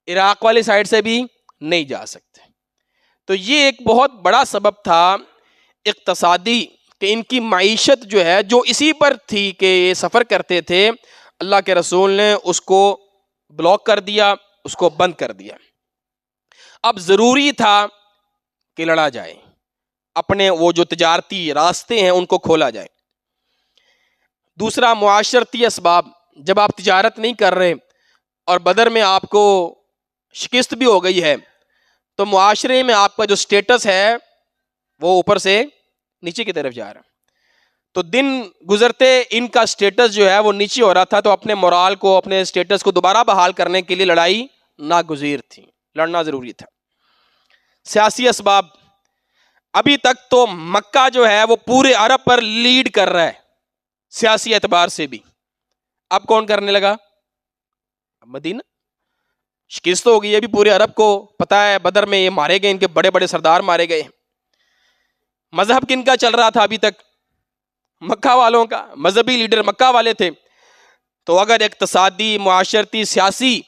عراق والی سائڈ سے بھی نہیں جا سکتے. تو یہ ایک بہت بڑا سبب تھا اقتصادی، کہ ان کی معیشت جو ہے، جو اسی پر تھی کہ یہ سفر کرتے تھے، اللہ کے رسول نے اس کو بلاک کر دیا، اس کو بند کر دیا. اب ضروری تھا کہ لڑا جائے، اپنے وہ جو تجارتی راستے ہیں ان کو کھولا جائے. دوسرا معاشرتی اسباب. جب آپ تجارت نہیں کر رہے اور بدر میں آپ کو شکست بھی ہو گئی ہے، تو معاشرے میں آپ کا جو سٹیٹس ہے وہ اوپر سے نیچے کی طرف جا رہا ہے. تو دن گزرتے ان کا سٹیٹس جو ہے وہ نیچے ہو رہا تھا. تو اپنے مورال کو، اپنے سٹیٹس کو دوبارہ بحال کرنے کے لیے لڑائی ناگزیر تھی، لڑنا ضروری تھا. سیاسی اسباب. ابھی تک تو مکہ جو ہے وہ پورے عرب پر لیڈ کر رہا ہے سیاسی اعتبار سے بھی. اب کون کرنے لگا؟ مدینہ. شکست ہو گئی ہے، ابھی پورے عرب کو پتا ہے بدر میں یہ مارے گئے، ان کے بڑے بڑے سردار مارے گئے. مذہب کن کا چل رہا تھا ابھی تک؟ مکہ والوں کا. مذہبی لیڈر مکہ والے تھے. تو اگر اقتصادی، معاشرتی، سیاسی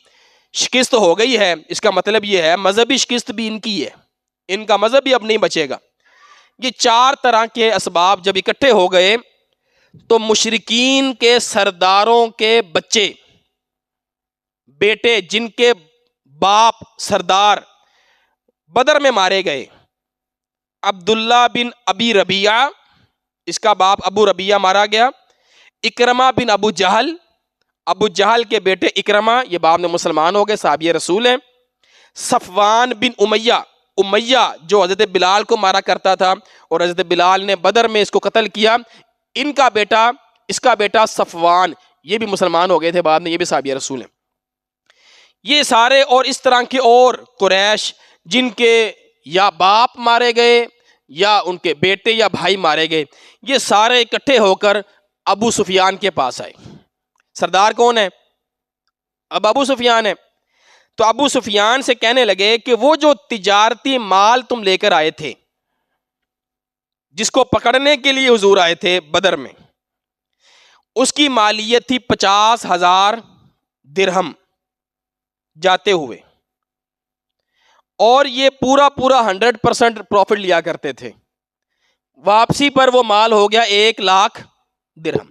شکست ہو گئی ہے، اس کا مطلب یہ ہے مذہبی شکست بھی ان کی ہے، ان کا مذہب بھی اب نہیں بچے گا. یہ 4 طرح کے اسباب جب اکٹھے ہو گئے تو مشرکین کے سرداروں کے بچے، بیٹے، جن کے باپ سردار بدر میں مارے گئے، عبداللہ بن ابی ربیعہ، اس کا باپ ابو ربیعہ مارا گیا. اکرمہ بن ابو جہل، ابو جہل کے بیٹے اکرمہ، یہ بعد میں مسلمان ہو گئے، صحابی رسول ہیں. صفوان بن امیہ، امیہ جو حضرت بلال کو مارا کرتا تھا اور حضرت بلال نے بدر میں اس کو قتل کیا، ان کا بیٹا، اس کا بیٹا صفوان، یہ بھی مسلمان ہو گئے تھے بعد میں، یہ بھی صحابی رسول ہیں. یہ سارے اور اس طرح کے اور قریش جن کے یا باپ مارے گئے یا ان کے بیٹے یا بھائی مارے گئے، یہ سارے اکٹھے ہو کر ابو سفیان کے پاس آئے. سردار کون ہے؟ اب ابو سفیان ہے. تو ابو سفیان سے کہنے لگے کہ وہ جو تجارتی مال تم لے کر آئے تھے، جس کو پکڑنے کے لیے حضور آئے تھے بدر میں، اس کی مالیت تھی 50,000 درہم جاتے ہوئے، اور یہ پورا 100% پروفٹ لیا کرتے تھے. واپسی پر وہ مال ہو گیا 1 لاکھ درہم.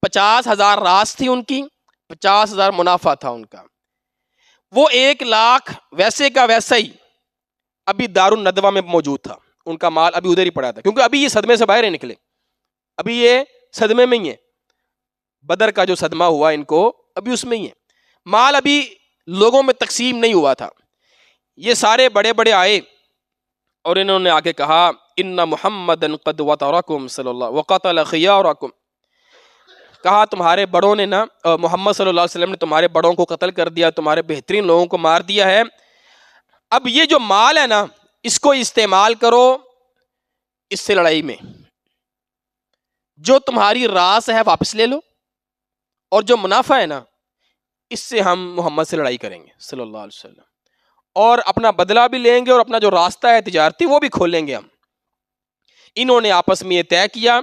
50,000 راس تھی ان کی، 50,000 منافع تھا ان کا. وہ 1 لاکھ ویسے کا ویسا ہی ابھی دار الندوہ میں موجود تھا، ان کا مال ابھی ادھر ہی پڑا تھا، کیونکہ ابھی یہ صدمے سے باہر ہی نکلے، ابھی یہ صدمے میں ہی ہے. بدر کا جو صدمہ ہوا ان کو ابھی اس میں ہی ہے، مال ابھی لوگوں میں تقسیم نہیں ہوا تھا. یہ سارے بڑے بڑے آئے اور انہوں نے آ کے کہا ان محمدن قد وطرکم صلی اللہ وقتل خیارکم، کہا تمہارے بڑوں نے نا محمد صلی اللہ علیہ وسلم نے تمہارے بڑوں کو قتل کر دیا، تمہارے بہترین لوگوں کو مار دیا ہے، اب یہ جو مال ہے نا اس کو استعمال کرو اس سے لڑائی میں، جو تمہاری راس ہے واپس لے لو، اور جو منافع ہے نا اس سے ہم محمد سے لڑائی کریں گے صلی اللہ علیہ وسلم، اور اپنا بدلہ بھی لیں گے، اور اپنا جو راستہ ہے تجارتی وہ بھی کھولیں گے ہم۔ انہوں نے آپس میں یہ طے کیا،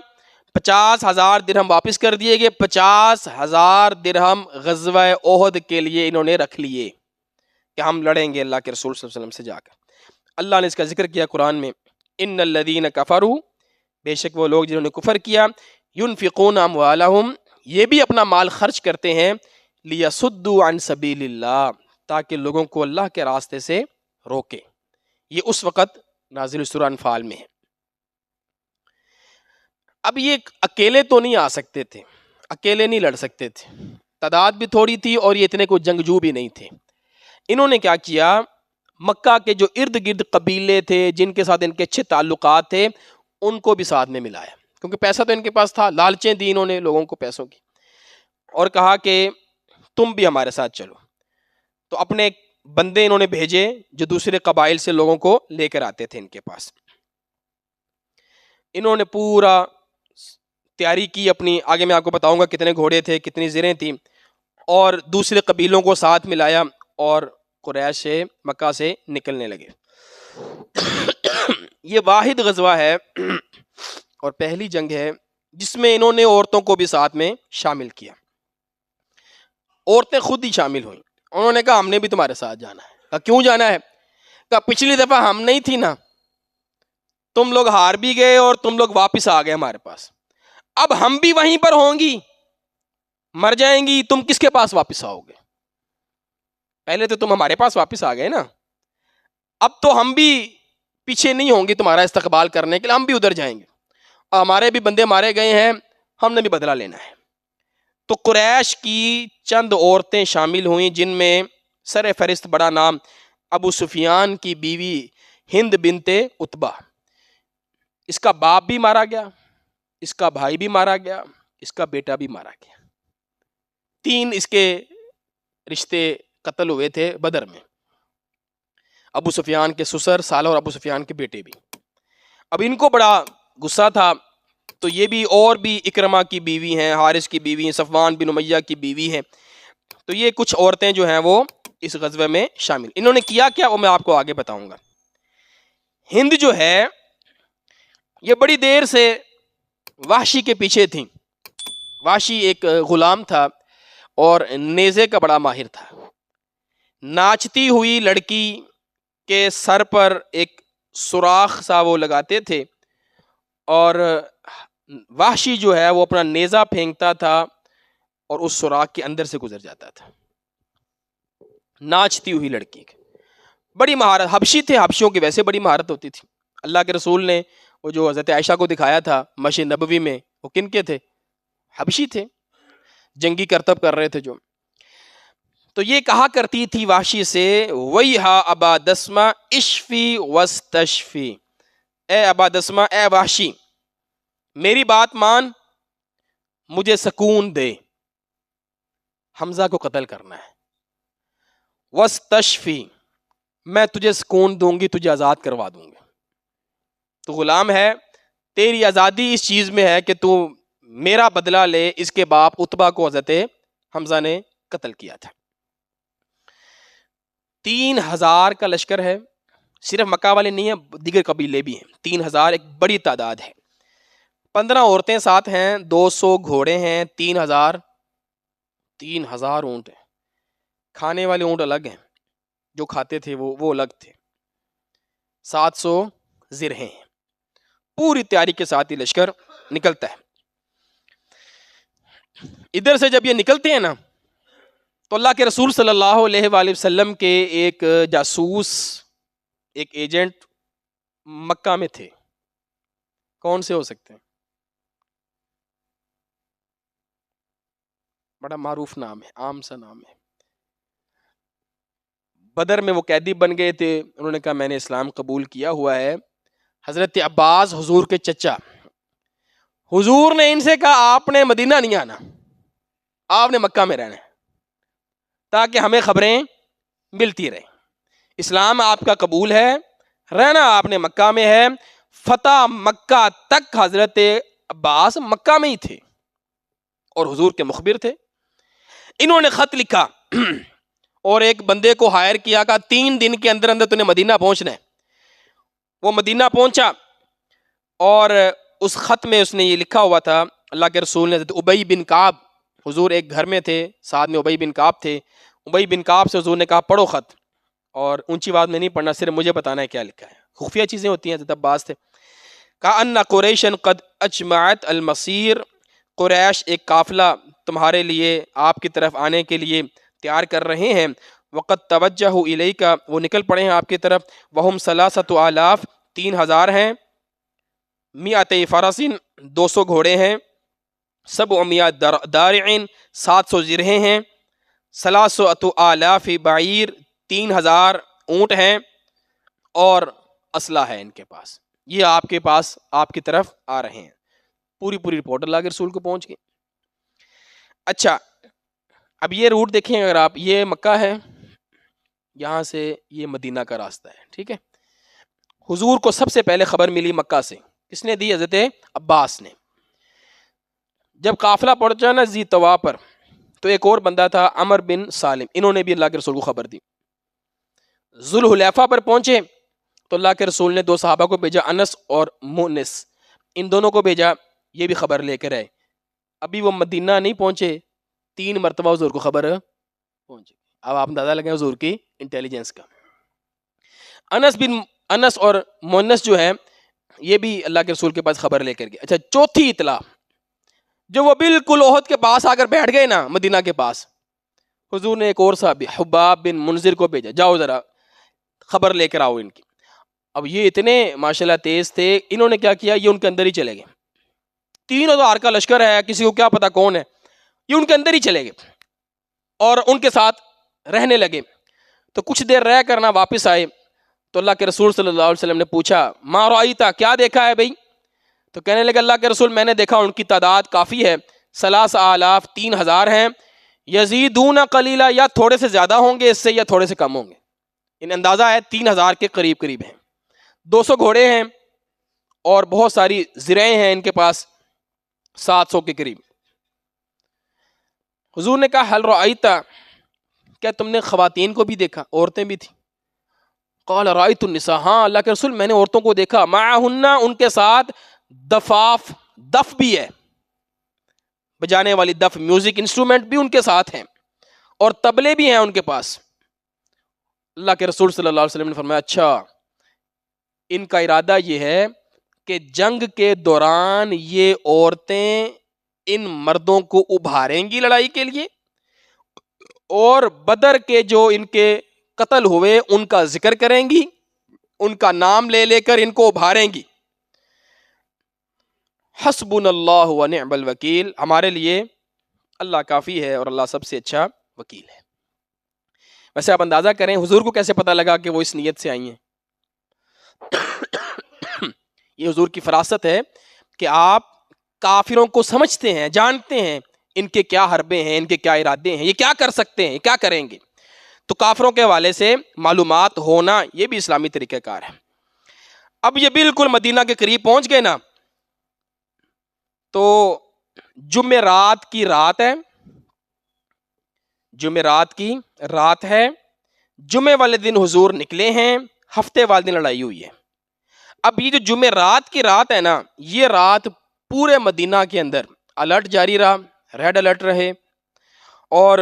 50,000 درہم واپس کر دیے گئے، 50,000 درہم غزوہ احد کے لیے انہوں نے رکھ لیے کہ ہم لڑیں گے اللہ کے رسول صلی اللہ علیہ وسلم سے جا کر۔ اللہ نے اس کا ذکر کیا قرآن میں، ان الذین کفروا، بے شک وہ لوگ جنہوں نے کفر کیا، ينفقون اموالہم، یہ بھی اپنا مال خرچ کرتے ہیں، لیصدوا عن سبیل اللہ، تاکہ لوگوں کو اللہ کے راستے سے روکے۔ یہ اس وقت نازل سورہ انفال میں ہے۔ اب یہ اکیلے تو نہیں آ سکتے تھے، اکیلے نہیں لڑ سکتے تھے، تعداد بھی تھوڑی تھی اور یہ اتنے کوئی جنگجو بھی نہیں تھے۔ انہوں نے کیا کیا، مکہ کے جو ارد گرد قبیلے تھے جن کے ساتھ ان کے اچھے تعلقات تھے ان کو بھی ساتھ میں ملایا، کیونکہ پیسہ تو ان کے پاس تھا، لالچیں دی انہوں نے لوگوں کو پیسوں کی، اور کہا کہ تم بھی ہمارے ساتھ چلو۔ تو اپنے بندے انہوں نے بھیجے جو دوسرے قبائل سے لوگوں کو لے کر آتے تھے ان کے پاس۔ انہوں نے پورا تیاری کی اپنی، آگے میں آپ کو بتاؤں گا کتنے گھوڑے تھے، کتنی زریں تھیں، اور دوسرے قبیلوں کو ساتھ ملایا اور قریش سے مکہ سے نکلنے لگے۔ یہ واحد غزوہ ہے اور پہلی جنگ ہے جس میں انہوں نے عورتوں کو بھی ساتھ میں شامل کیا۔ عورتیں خود ہی شامل ہوئیں، انہوں نے کہا ہم نے بھی تمہارے ساتھ جانا ہے۔ کہا کیوں جانا ہے؟ کہا پچھلی دفعہ ہم نہیں تھی نا، تم لوگ ہار بھی گئے اور تم لوگ واپس آ گئے ہمارے پاس، اب ہم بھی وہیں پر ہوں گی، مر جائیں گی، تم کس کے پاس واپس آؤ گے؟ پہلے تو تم ہمارے پاس واپس آ گئے نا، اب تو ہم بھی پیچھے نہیں ہوں گے تمہارا استقبال کرنے کے لیے، ہم بھی ادھر جائیں گے، اور ہمارے بھی بندے مارے گئے ہیں، ہم نے بھی بدلہ لینا ہے۔ تو قریش کی چند عورتیں شامل ہوئیں جن میں سر فہرست بڑا نام ابو سفیان کی بیوی ہند بنت عتبہ، اس کا باپ بھی مارا گیا، اس کا بھائی بھی مارا گیا، اس کا بیٹا بھی مارا گیا، 3 اس کے رشتے قتل ہوئے تھے بدر میں، ابو سفیان کے سسر سالہ اور ابو سفیان کے بیٹے بھی۔ اب ان کو بڑا غصہ تھا، تو یہ بھی اور بھی اکرمہ کی بیوی ہیں، حارث کی بیوی ہیں، صفوان بن امیہ کی بیوی ہیں، تو یہ کچھ عورتیں جو ہیں وہ اس غزوے میں شامل۔ انہوں نے کیا کیا وہ میں آپ کو آگے بتاؤں گا۔ ہند جو ہے یہ بڑی دیر سے وحشی کے پیچھے تھیں۔ وحشی ایک غلام تھا اور نیزے کا بڑا ماہر تھا۔ ناچتی ہوئی لڑکی کے سر پر ایک سوراخ سا وہ لگاتے تھے، اور وحشی جو ہے وہ اپنا نیزہ پھینکتا تھا اور اس سوراخ کے اندر سے گزر جاتا تھا۔ ناچتی ہوئی لڑکی، بڑی مہارت، حبشی تھے، حبشیوں کی ویسے بڑی مہارت ہوتی تھی۔ اللہ کے رسول نے وہ جو حضرت عائشہ کو دکھایا تھا مسجد نبوی میں، وہ کن کے تھے؟ حبشی تھے، جنگی کرتب کر رہے تھے جو۔ تو یہ کہا کرتی تھی وحشی سے، وَيْحَا أَبَا دَسْمَةَ اشفی وَاسْتَشْفِي، اے ابا دسمہ، اے وحشی میری بات مان، مجھے سکون دے، حمزہ کو قتل کرنا ہے، وَاسْتَشْفِي، میں تجھے سکون دوں گی، تجھے آزاد کروا دوں گی، تو غلام ہے، تیری آزادی اس چیز میں ہے کہ تو میرا بدلہ لے، اس کے باپ عتبہ کو حضرت حمزہ نے قتل کیا تھا۔ 3000 کا لشکر ہے، صرف مکہ والے نہیں ہیں، دیگر قبیلے بھی ہیں، 3000 ایک بڑی تعداد ہے۔ 15 عورتیں ساتھ ہیں، 200 گھوڑے ہیں، 3000 اونٹ ہیں، کھانے والے اونٹ الگ ہیں، جو کھاتے تھے وہ الگ تھے، 700 زرہیں ہیں، پوری تیاری کے ساتھ یہ لشکر نکلتا ہے۔ ادھر سے جب یہ نکلتے ہیں نا تو اللہ کے رسول صلی اللہ علیہ وآلہ وسلم کے ایک جاسوس، ایک ایجنٹ مکہ میں تھے۔ کون سے ہو سکتے ہیں؟ بڑا معروف نام ہے، عام سا نام ہے۔ بدر میں وہ قیدی بن گئے تھے، انہوں نے کہا میں نے اسلام قبول کیا ہوا ہے۔ حضرت عباس حضور کے چچا، حضور نے ان سے کہا آپ نے مدینہ نہیں آنا، آپ نے مکہ میں رہنا ہے تاکہ ہمیں خبریں ملتی رہیں. اسلام آپ کا قبول ہے, رہنا آپ نے مکہ میں ہے. فتح مکہ تک حضرت عباس مکہ میں ہی تھے اور حضور کے مخبر تھے. انہوں نے خط لکھا اور ایک بندے کو ہائر کیا, کہا 3 دن کے اندر اندر تو نے مدینہ پہنچنا ہے. وہ مدینہ پہنچا اور اس خط میں اس نے یہ لکھا ہوا تھا, اللہ کے رسول نے حضرت ابی بن کعب, حضور ایک گھر میں تھے, ساتھ میں ابی بن کعب تھے. ابی بن کعب سے حضور نے کہا پڑھو خط, اور اونچی بات میں نہیں پڑھنا, صرف مجھے بتانا ہے کیا لکھا ہے, خفیہ چیزیں ہوتی ہیں. حضرت عباس تھے. کہا ان قریشن قد اجمعت المسیر, قریش ایک قافلہ تمہارے لیے آپ کی طرف آنے کے لیے تیار کر رہے ہیں. وقت توجہ الیک, وہ نکل پڑے ہیں آپ کی طرف. وہم 3,000 3,000 ہیں. 100 فرسن 200 گھوڑے ہیں. 700 دارعین 700 زرہیں ہیں. 3,000 بعیر 3,000 اونٹ ہیں, اور اسلحہ ہے ان کے پاس. یہ آپ کے پاس آپ کی طرف آ رہے ہیں. پوری رپورٹ اللہ کے رسول کو پہنچ گئی. اچھا اب یہ روٹ دیکھیں اگر آپ, یہ مکہ ہے, یہاں سے یہ مدینہ کا راستہ ہے, ٹھیک ہے. حضور کو سب سے پہلے خبر ملی مکہ سے, کس نے دی؟ حضرت عباس نے. جب قافلہ پہنچا نا ذی طوا پر, تو ایک اور بندہ تھا عمر بن سالم, انہوں نے بھی اللہ کے رسول کو خبر دی. ذوالحلیفہ پر پہنچے تو اللہ کے رسول نے 2 صحابہ کو بھیجا, انس اور مؤنس, ان دونوں کو بھیجا, یہ بھی خبر لے کر آئے. ابھی وہ مدینہ نہیں پہنچے, 3 مرتبہ حضور کو خبر پہنچی. اب آپ اندازہ لگائیں حضور کی انٹیلیجنس کا. انس اور مؤنس جو ہے یہ بھی اللہ کے رسول کے پاس خبر لے کر گئے. اچھا چوتھی اطلاع, جو وہ بالکل احد کے پاس آ کر بیٹھ گئے نا مدینہ کے پاس, حضور نے ایک اور صحابی حباب بن منذر کو بھیجا, جاؤ ذرا خبر لے کر آؤ ان کی. اب یہ اتنے ماشاءاللہ تیز تھے, انہوں نے کیا کیا, یہ ان کے اندر ہی چلے گئے. 3,000 کا لشکر ہے, کسی کو کیا پتا کون ہے, یہ ان کے اندر ہی چلے گئے اور ان کے ساتھ رہنے لگے. تو کچھ دیر رہ کر نہ واپس آئے تو اللہ کے رسول صلی اللہ علیہ وسلم نے پوچھا ما رأیتا, کیا دیکھا ہے بھائی؟ تو کہنے لگے اللہ کے رسول میں نے دیکھا ان کی تعداد کافی ہے, 3,000 3,000 ہیں, یزیدون قلیلا, یا تھوڑے سے زیادہ ہوں گے اس سے یا تھوڑے سے کم ہوں گے. ان اندازہ ہے 3,000 کے قریب ہیں. 200 گھوڑے ہیں اور بہت ساری زرہیں ہیں ان کے پاس, 700 کے قریب. حضور نے کہا حل رأیتا, کیا تم نے خواتین کو بھی دیکھا؟ عورتیں بھی تھیں. قال رأیت النساء, ہاں اللہ کے رسول میں نے عورتوں کو دیکھا. معہن, ان کے ساتھ دفاف, دف بھی ہے, بجانے والی دف, میوزک انسٹرومنٹ بھی ان کے ساتھ ہیں, اور طبلے بھی ہیں ان کے پاس. اللہ کے رسول صلی اللہ علیہ وسلم نے فرمایا اچھا, ان کا ارادہ یہ ہے کہ جنگ کے دوران یہ عورتیں ان مردوں کو ابھاریں گی لڑائی کے لیے, اور بدر کے جو ان کے قتل ہوئے ان کا ذکر کریں گی, ان کا نام لے لے کر ان کو ابھاریں گی. حسبنا اللہ و نعم الوکیل, ہمارے لیے اللہ کافی ہے اور اللہ سب سے اچھا وکیل ہے. ویسے آپ اندازہ کریں حضور کو کیسے پتہ لگا کہ وہ اس نیت سے آئی ہیں؟ یہ حضور کی فراست ہے کہ آپ کافروں کو سمجھتے ہیں, جانتے ہیں ان کے کیا حربے ہیں, ان کے کیا ارادے ہیں, یہ کیا کر سکتے ہیں, کیا کریں گے. تو کافروں کے حوالے سے معلومات ہونا یہ بھی اسلامی طریقہ کار ہے. اب یہ بالکل مدینہ کے قریب پہنچ گئے نا, تو جمعرات کی رات ہے, جمعرات کی رات ہے, جمعے والے دن حضور نکلے ہیں, ہفتے والے دن لڑائی ہوئی ہے. اب یہ جو جمعرات کی رات ہے نا, یہ رات پورے مدینہ کے اندر الرٹ جاری رہا, ریڈ الرٹ رہے, اور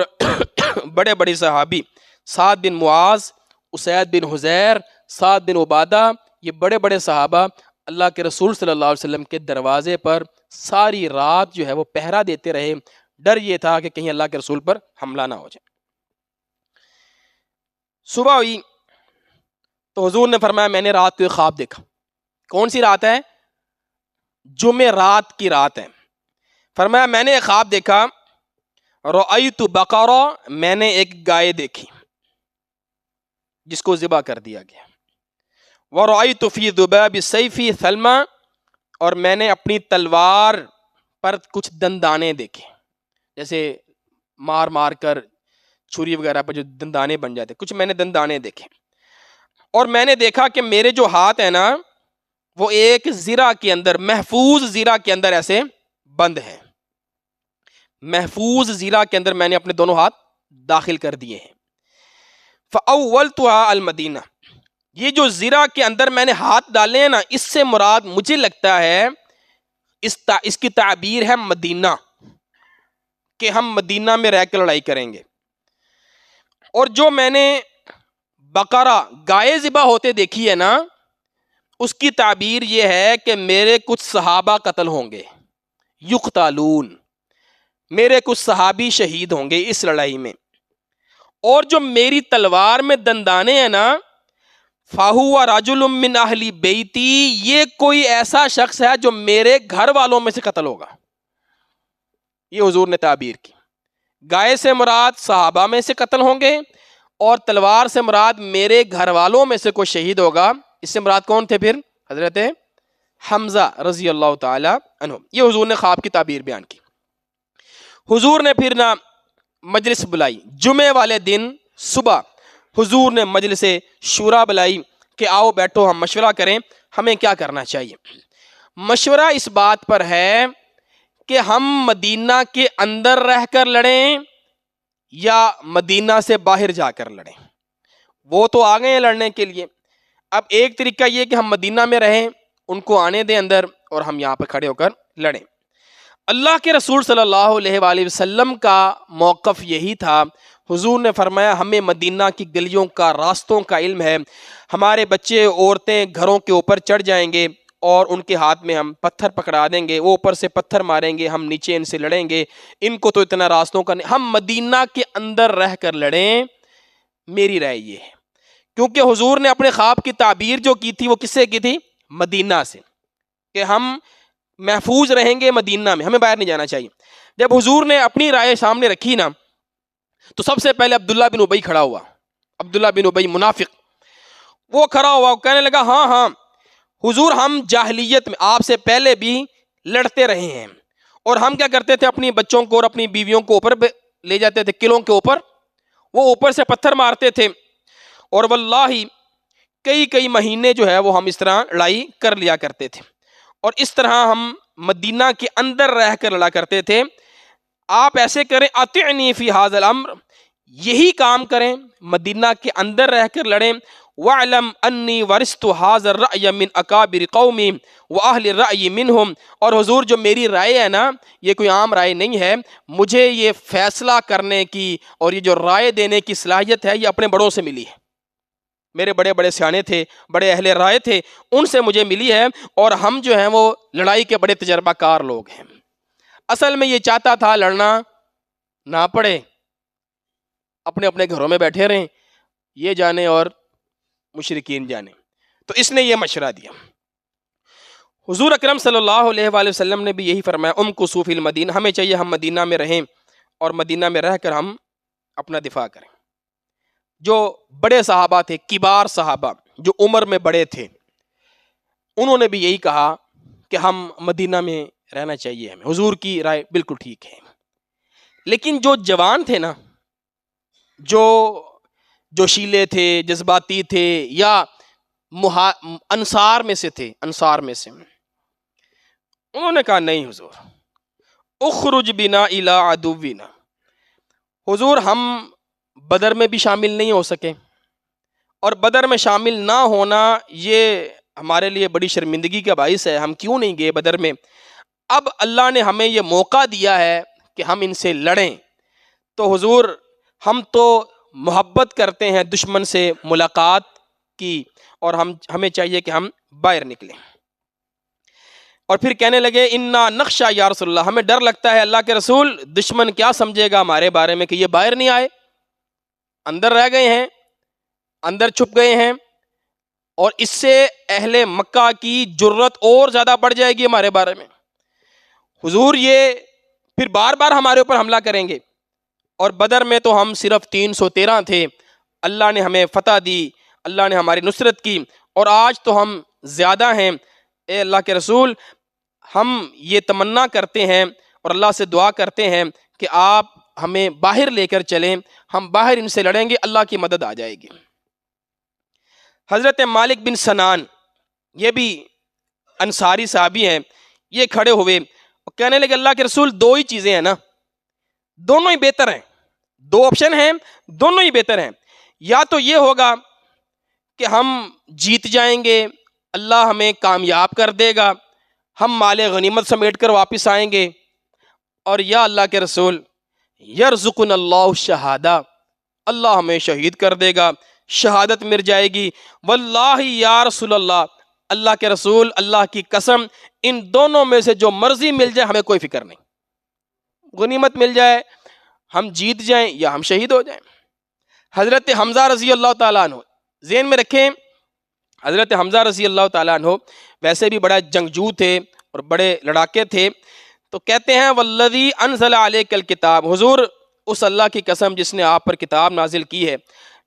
بڑے بڑے صحابی سعد بن معاذ, اسید بن حضیر, سعد بن عبادہ, یہ بڑے بڑے صحابہ اللہ کے رسول صلی اللہ علیہ وسلم کے دروازے پر ساری رات جو ہے وہ پہرا دیتے رہے. ڈر یہ تھا کہ کہیں اللہ کے رسول پر حملہ نہ ہو جائے. صبح ہوئی تو حضور نے فرمایا میں نے رات کو ایک خواب دیکھا. کون سی رات ہے؟ جمعرات کی رات ہے. فرمایا میں نے ایک خواب دیکھا, رأیت بقرہ, میں نے ایک گائے دیکھی جس کو ذبح کر دیا گیا. ورأیت فی ذباب سیفی ثلما, اور میں نے اپنی تلوار پر کچھ دندانے دیکھے, جیسے مار مار کر چھری وغیرہ پہ جو دندانے بن جاتے، کچھ میں نے دندانے دیکھے، اور میں نے دیکھا کہ میرے جو ہاتھ ہیں نا وہ ایک زرہ کے اندر، محفوظ زرہ کے اندر ایسے بند ہیں، محفوظ زرہ کے اندر میں نے اپنے دونوں ہاتھ داخل کر دیے ہیں۔ فَأَوَّلْتُهَا الْمَدِینَہ، یہ جو زرہ کے اندر میں نے ہاتھ ڈالے ہیں نا، اس سے مراد مجھے لگتا ہے اس کی تعبیر ہے مدینہ، کہ ہم مدینہ میں رہ کر لڑائی کریں گے۔ اور جو میں نے بقرہ گائے ذبح ہوتے دیکھی ہے نا، اس کی تعبیر یہ ہے کہ میرے کچھ صحابہ قتل ہوں گے، یقتلون، میرے کچھ صحابی شہید ہوں گے اس لڑائی میں۔ اور جو میری تلوار میں دندانے ہیں نا، فَهُوَ رَجُلٌ مِّنْ أَهْلِ بَيْتِي، یہ کوئی ایسا شخص ہے جو میرے گھر والوں میں سے قتل ہوگا۔ یہ حضور نے تعبیر کی، گائے سے مراد صحابہ میں سے قتل ہوں گے، اور تلوار سے مراد میرے گھر والوں میں سے کوئی شہید ہوگا۔ اس سے مراد کون تھے پھر؟ حضرت حمزہ رضی اللہ تعالی عنہ۔ یہ حضور نے خواب کی تعبیر بیان کی۔ حضور نے پھر نہ مجلس بلائی، جمعے والے دن صبح حضور نے مجلس شورا بلائی کہ آؤ بیٹھو ہم مشورہ کریں ہمیں کیا کرنا چاہیے۔ مشورہ اس بات پر ہے کہ ہم مدینہ کے اندر رہ کر لڑیں یا مدینہ سے باہر جا کر لڑیں۔ وہ تو آ گئے ہیں لڑنے کے لیے، اب ایک طریقہ یہ کہ ہم مدینہ میں رہیں، ان کو آنے دیں اندر، اور ہم یہاں پہ کھڑے ہو کر لڑیں۔ اللہ کے رسول صلی اللہ علیہ وآلہ وسلم کا موقف یہی تھا۔ حضور نے فرمایا ہمیں مدینہ کی گلیوں کا، راستوں کا علم ہے، ہمارے بچے عورتیں گھروں کے اوپر چڑھ جائیں گے اور ان کے ہاتھ میں ہم پتھر پکڑا دیں گے، وہ اوپر سے پتھر ماریں گے، ہم نیچے ان سے لڑیں گے، ان کو تو اتنا راستوں کا نہیں، ہم مدینہ کے اندر رہ کر لڑیں۔ میری رائے یہ ہے، کیونکہ حضور نے اپنے خواب کی تعبیر جو کی تھی وہ کس سے کی تھی؟ مدینہ سے، کہ ہم محفوظ رہیں گے مدینہ میں، ہمیں باہر نہیں جانا چاہیے۔ جب حضور نے اپنی رائے سامنے رکھی نا، تو سب سے پہلے عبداللہ بن ابی کھڑا ہوا، عبداللہ بن ابی منافق، وہ کھڑا ہوا، کہنے لگا ہاں ہاں حضور، ہم جاہلیت میں آپ سے پہلے بھی لڑتے رہے ہیں، اور ہم کیا کرتے تھے، اپنی بچوں کو اور اپنی بیویوں کو اوپر لے جاتے تھے قلعوں کے اوپر، وہ اوپر سے پتھر مارتے تھے، اور واللہ کئی مہینے جو ہے وہ ہم اس طرح لڑائی کر لیا کرتے تھے، اور اس طرح ہم مدینہ کے اندر رہ کر لڑا کرتے تھے۔ آپ ایسے کریں، اطعنی فی ھذا الامر، یہی کام کریں، مدینہ کے اندر رہ کر لڑیں۔ وَاعْلَمْ أَنِّي وَرِثْتُ هَذَا الرَّأْيَ مِنْ أَكَابِرِ قَوْمِي وَأَهْلِ الرَّأْيِ مِنْهُمْ، اور حضور جو میری رائے ہے نا، یہ کوئی عام رائے نہیں ہے، مجھے یہ فیصلہ کرنے کی اور یہ جو رائے دینے کی صلاحیت ہے یہ اپنے بڑوں سے ملی ہے، میرے بڑے بڑے سیانے تھے، بڑے اہل رائے تھے، ان سے مجھے ملی ہے، اور ہم جو ہیں وہ لڑائی کے بڑے تجربہ کار لوگ ہیں۔ اصل میں یہ چاہتا تھا لڑنا نہ پڑے، اپنے اپنے گھروں میں بیٹھے رہیں، یہ جانے اور مشرکین جانے، تو اس نے یہ مشورہ دیا۔ حضور اکرم صلی اللہ علیہ وآلہ وسلم نے بھی یہی فرمایا، امکثوا فی المدینہ، ہمیں چاہیے ہم مدینہ میں رہیں اور مدینہ میں رہ کر ہم اپنا دفاع کریں۔ جو بڑے صحابہ تھے، کبار صحابہ جو عمر میں بڑے تھے، انہوں نے بھی یہی کہا کہ ہم مدینہ میں رہنا چاہیے ہمیں، حضور کی رائے بالکل ٹھیک ہے۔ لیکن جو جوان تھے نا، جو جوشیلے تھے، جذباتی تھے، یا انصار میں سے تھے، انصار میں سے، انہوں نے کہا نہیں حضور، اخرج بنا الی عدونا، حضور ہم بدر میں بھی شامل نہیں ہو سکے، اور بدر میں شامل نہ ہونا یہ ہمارے لیے بڑی شرمندگی کا باعث ہے، ہم کیوں نہیں گئے بدر میں، اب اللہ نے ہمیں یہ موقع دیا ہے کہ ہم ان سے لڑیں، تو حضور ہم تو محبت کرتے ہیں دشمن سے ملاقات کی، اور ہمیں چاہیے کہ ہم باہر نکلیں۔ اور پھر کہنے لگے انا نخشا یا رسول اللہ، ہمیں ڈر لگتا ہے اللہ کے رسول، دشمن کیا سمجھے گا ہمارے بارے میں کہ یہ باہر نہیں آئے، اندر رہ گئے ہیں، اندر چھپ گئے ہیں، اور اس سے اہل مکہ کی جرت اور زیادہ بڑھ جائے گی ہمارے بارے میں، حضور یہ پھر بار بار ہمارے اوپر حملہ کریں گے، اور بدر میں تو ہم صرف 313 تھے، اللہ نے ہمیں فتح دی، اللہ نے ہماری نصرت کی، اور آج تو ہم زیادہ ہیں، اے اللہ کے رسول ہم یہ تمنا کرتے ہیں اور اللہ سے دعا کرتے ہیں کہ آپ ہمیں باہر لے کر چلیں، ہم باہر ان سے لڑیں گے، اللہ کی مدد آ جائے گی۔ حضرت مالک بن سنان، یہ بھی انصاری صحابی ہیں، یہ کھڑے ہوئے اور کہنے لگے اللہ کے رسول دو ہی چیزیں ہیں نا، دونوں ہی بہتر ہیں، دو آپشن ہیں، دونوں ہی بہتر ہیں، یا تو یہ ہوگا کہ ہم جیت جائیں گے، اللہ ہمیں کامیاب کر دے گا، ہم مال غنیمت سمیٹ کر واپس آئیں گے، اور یا اللہ کے رسول یرزقنا اللہ شہادہ، اللہ ہمیں شہید کر دے گا، شہادت مل جائے گی۔ واللہ یا رسول اللہ، اللہ کے رسول اللہ کی قسم، ان دونوں میں سے جو مرضی مل جائے ہمیں کوئی فکر نہیں، غنیمت مل جائے، ہم جیت جائیں یا ہم شہید ہو جائیں۔ حضرت حمزہ رضی اللہ تعالیٰ عنہ، ذہن میں رکھیں حضرت حمزہ رضی اللہ تعالیٰ عنہ ویسے بھی بڑا جنگجو تھے اور بڑے لڑاکے تھے، تو کہتے ہیں والذی انزل علیک الکتاب، حضور اس اللہ کی قسم جس نے آپ پر کتاب نازل کی ہے،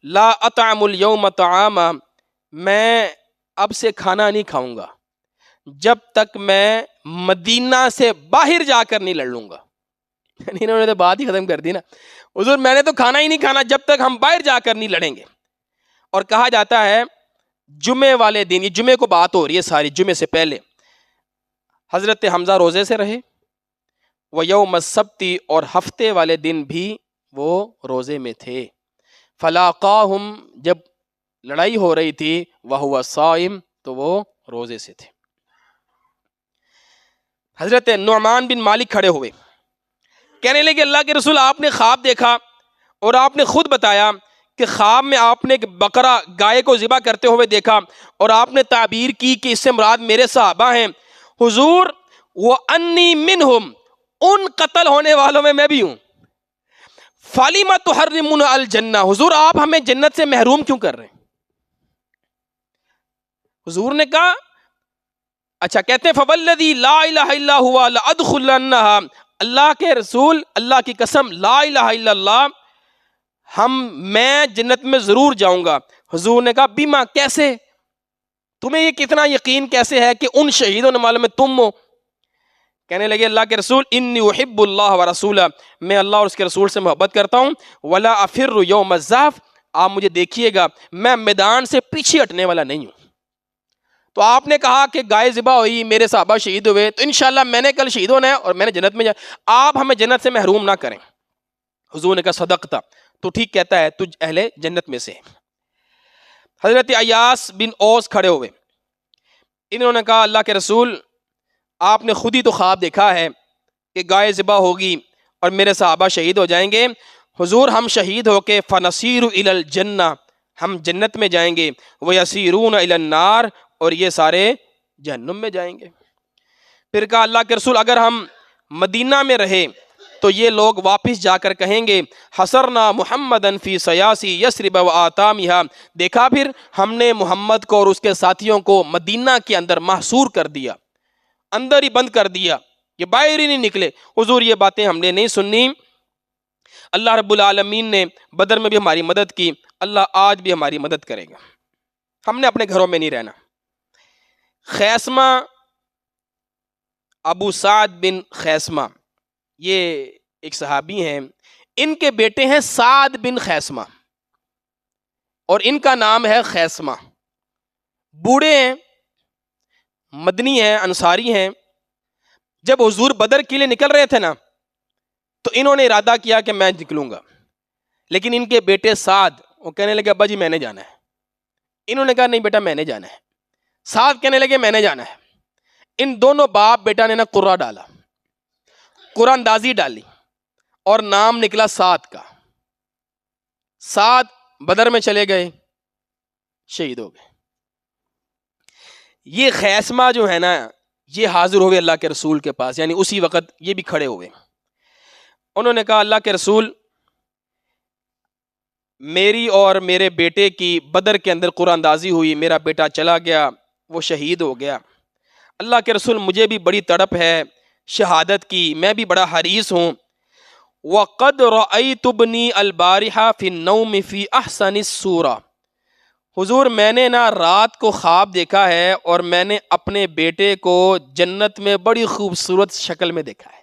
لا اطعم اليوم طعاما، میں اب سے کھانا نہیں کھاؤں گا جب تک میں مدینہ سے باہر جا کر نہیں لڑ لوں گا۔ یعنی انہوں نے تو بات ہی ختم کر دی نا، حضور میں نے تو کھانا ہی نہیں کھانا جب تک ہم باہر جا کر نہیں لڑیں گے۔ اور کہا جاتا ہے جمعے والے دن، یہ جمعے کو بات ہو رہی ہے ساری، جمعے سے پہلے حضرت حمزہ روزے سے رہے، وہ یوم السبت، اور ہفتے والے دن بھی وہ روزے میں تھے، فلاقاہم، جب لڑائی ہو رہی تھی، وہو صائم، تو وہ روزے سے تھے۔ حضرت نعمان بن مالک کھڑے ہوئے، کہنے لگے اللہ کے رسول آپ نے خواب دیکھا اور آپ نے خود بتایا کہ خواب میں آپ نے ایک بقرہ گائے کو ذبح کرتے ہوئے دیکھا اور آپ نے تعبیر کی کہ اس سے مراد میرے صحابہ ہیں، حضور وہ انی منہم، ان قتل ہونے والوں میں بھی ہوں، فَلِمَ تُحَرِّمُونَ الْجَنَّةَ، حضور آپ ہمیں جنت سے محروم کیوں کر رہے ہیں؟ حضور نے کہا اچھا، کہتے ہیں فَوَالَّذِي لَا إِلَهَ إِلَّا هُوَ لَأَدْخُلَنَّهَا، اللہ کے رسول اللہ کی قسم، لا الہ الا اللہ، میں جنت میں ضرور جاؤں گا۔ حضور نے کہا بیما، کیسے؟ تمہیں یہ کتنا یقین کیسے ہے کہ ان شہیدوں نے معلوم ہے تم ہو؟ کہنے لگے اللہ کے رسول انی احب اللہ ورسولہ، میں اللہ اور اس کے رسول سے محبت کرتا ہوں، ولا افر یوم الزحف، آپ مجھے دیکھیے گا میں میدان سے پیچھے ہٹنے والا نہیں ہوں۔ تو آپ نے کہا کہ گائے ذبح ہوئی، میرے صحابہ شہید ہوئے، تو انشاءاللہ میں نے کل شہید ہونا ہے اور میں نے جنت میں آپ ہمیں جنت سے محروم نہ کریں۔ حضور نے کہا صدقتا، تو ٹھیک کہتا ہے، تجھ اہل جنت میں سے۔ حضرت ایاس بن اوس کھڑے ہوئے، انہوں نے کہا اللہ کے رسول آپ نے خود ہی تو خواب دیکھا ہے کہ گائے ذبح ہوگی اور میرے صحابہ شہید ہو جائیں گے، حضور ہم شہید ہو کے فنصیر الی الجنہ، ہم جنت میں جائیں گے، ویسیرون الی النار، اور یہ سارے جہنم میں جائیں گے۔ پھر کہا اللہ کے رسول اگر ہم مدینہ میں رہے تو یہ لوگ واپس جا کر کہیں گے حسرنا محمدن فی سیاسی یثرب و آتامہا، دیکھا پھر ہم نے محمد کو اور اس کے ساتھیوں کو مدینہ کے اندر محصور کر دیا، اندر ہی بند کر دیا، یہ باہر ہی نہیں نکلے۔ حضور یہ باتیں ہم نے نہیں سنی، اللہ رب العالمین نے بدر میں بھی ہماری مدد کی، اللہ آج بھی ہماری مدد کرے گا، ہم نے اپنے گھروں میں نہیں رہنا۔ خیسمہ، ابو سعد بن خیسمہ، یہ ایک صحابی ہیں، ان کے بیٹے ہیں سعد بن خیسمہ اور ان کا نام ہے خیسمہ، بوڑھے ہیں، مدنی ہیں، انصاری ہیں۔ جب حضور بدر کے لیے نکل رہے تھے نا تو انہوں نے ارادہ کیا کہ میں نکلوں گا، لیکن ان کے بیٹے سعد وہ کہنے لگے ابا جی میں نے جانا ہے، انہوں نے کہا نہیں بیٹا میں نے جانا ہے، سعد کہنے لگے میں نے جانا ہے۔ ان دونوں باپ بیٹا نے نا قرہ ڈالا، قرہ اندازی ڈالی اور نام نکلا سعد کا۔ سعد بدر میں چلے گئے، شہید ہو گئے۔ یہ خیسمہ جو ہے نا یہ حاضر ہوئے اللہ کے رسول کے پاس، یعنی اسی وقت یہ بھی کھڑے ہوئے، انہوں نے کہا اللہ کے رسول میری اور میرے بیٹے کی بدر کے اندر قرہ اندازی ہوئی، میرا بیٹا چلا گیا، وہ شہید ہو گیا، اللہ کے رسول مجھے بھی بڑی تڑپ ہے شہادت کی، میں بھی بڑا حریص ہوں۔ وَقَدْ رَأَيْتُ ابْنِي الْبَارِحَ فِي النَّوْمِ فِي أَحْسَنِ الصُّورَةِ، حضور میں نے نا رات کو خواب دیکھا ہے اور میں نے اپنے بیٹے کو جنت میں بڑی خوبصورت شکل میں دیکھا ہے۔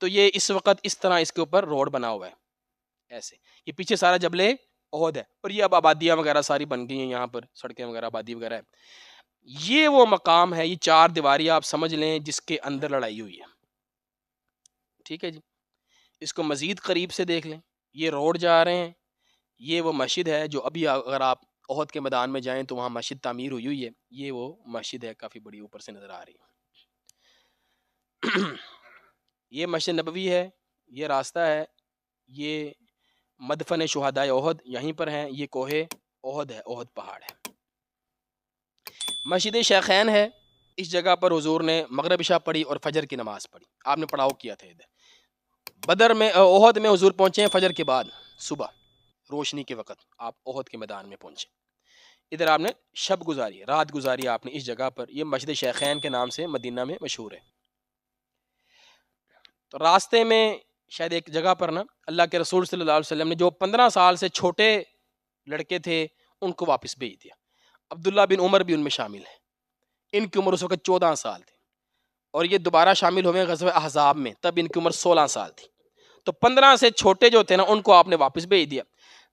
تو یہ اس وقت اس طرح اس کے اوپر روڈ بنا ہوا ہے ایسے. یہ پیچھے سارا جبل احد ہے اور یہ اب آبادیاں وغیرہ ساری بن گئی ہیں یہاں پر, سڑکیں وغیرہ آبادی وغیرہ ہے. یہ وہ مقام ہے, یہ 4 دیواری آپ سمجھ لیں جس کے اندر لڑائی ہوئی ہے. ٹھیک ہے جی, اس کو مزید قریب سے دیکھ لیں. یہ روڈ جا رہے ہیں, یہ وہ مسجد ہے جو ابھی اگر آپ احد کے میدان میں جائیں تو وہاں مسجد تعمیر ہوئی ہے. یہ وہ مسجد ہے, کافی بڑی اوپر سے نظر آ رہی ہے. یہ مسجد نبوی ہے, یہ راستہ ہے, یہ مدفن شہداء احد یہیں پر ہیں. یہ کوہ احد ہے, احد پہاڑ ہے. مسجد شیخین ہے, اس جگہ پر حضور نے مغرب عشاء پڑھی اور فجر کی نماز پڑھی. آپ نے پڑاؤ کیا تھا ادھر. بدر میں احد میں حضور پہنچے ہیں فجر کے بعد, صبح روشنی کے وقت آپ احد کے میدان میں پہنچے. ادھر آپ نے شب گزاری, رات گزاری آپ نے اس جگہ پر. یہ مسجد شیخین کے نام سے مدینہ میں مشہور ہے. تو راستے میں شاید ایک جگہ پر نا اللہ کے رسول صلی اللہ علیہ وسلم نے جو 15 سال سے چھوٹے لڑکے تھے ان کو واپس بھیج دیا. عبداللہ بن عمر بھی ان میں شامل ہیں. ان کی عمر اس وقت 14 سال تھی اور یہ دوبارہ شامل ہوئے غزوہ احزاب میں, تب ان کی عمر 16 سال تھی. تو 15 سے چھوٹے جو تھے نا ان کو آپ نے واپس بھیج دیا.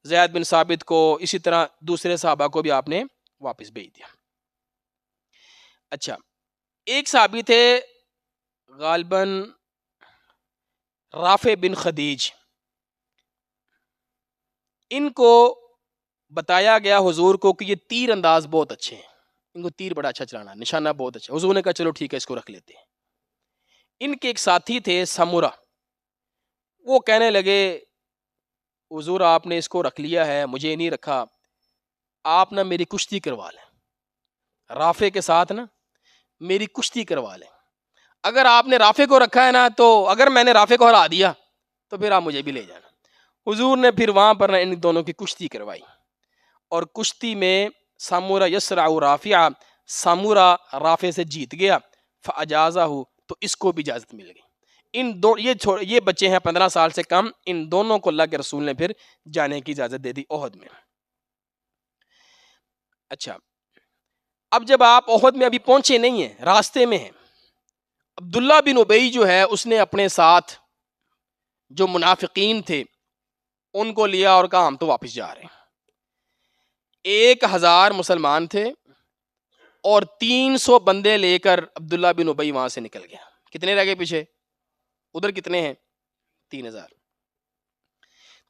زید بن ثابت کو, اسی طرح دوسرے صحابہ کو بھی آپ نے واپس بھیج دیا. اچھا, ایک صحابی تھے غالباً رافع بن خدیج, ان کو بتایا گیا حضور کو کہ یہ تیر انداز بہت اچھے ہیں, ان کو تیر بڑا اچھا چلانا, نشانہ بہت اچھا. حضور نے کہا چلو ٹھیک ہے اس کو رکھ لیتے ہیں. ان کے ایک ساتھی تھے سمورہ, وہ کہنے لگے حضور آپ نے اس کو رکھ لیا ہے, مجھے نہیں رکھا, آپ نہ میری کشتی کروا لیں, رافع کے ساتھ نا میری کشتی کروا لیں. اگر آپ نے رافع کو رکھا ہے نا, تو اگر میں نے رافع کو ہرا دیا تو پھر آپ مجھے بھی لے جانا. حضور نے پھر وہاں پر ان دونوں کی کشتی کروائی اور کشتی میں سامورا یسرع رافع, سامورا رافع سے جیت گیا. فاجازہ, تو اس کو بھی اجازت مل گئی. یہ بچے ہیں 15 سال سے کم, ان دونوں کو اللہ کے رسول نے پھر جانے کی اجازت دے دی احد میں. اچھا, اب جب آپ احد میں ابھی پہنچے نہیں ہیں, راستے میں ہیں, عبداللہ بن ابی جو ہے اس نے اپنے ساتھ جو منافقین تھے ان کو لیا اور کہا ہم تو واپس جا رہے ہیں. 1000 مسلمان تھے اور 300 بندے لے کر عبداللہ بن ابی وہاں سے نکل گیا. کتنے رہ گئے پیچھے؟ ادھر کتنے ہیں؟ 3000.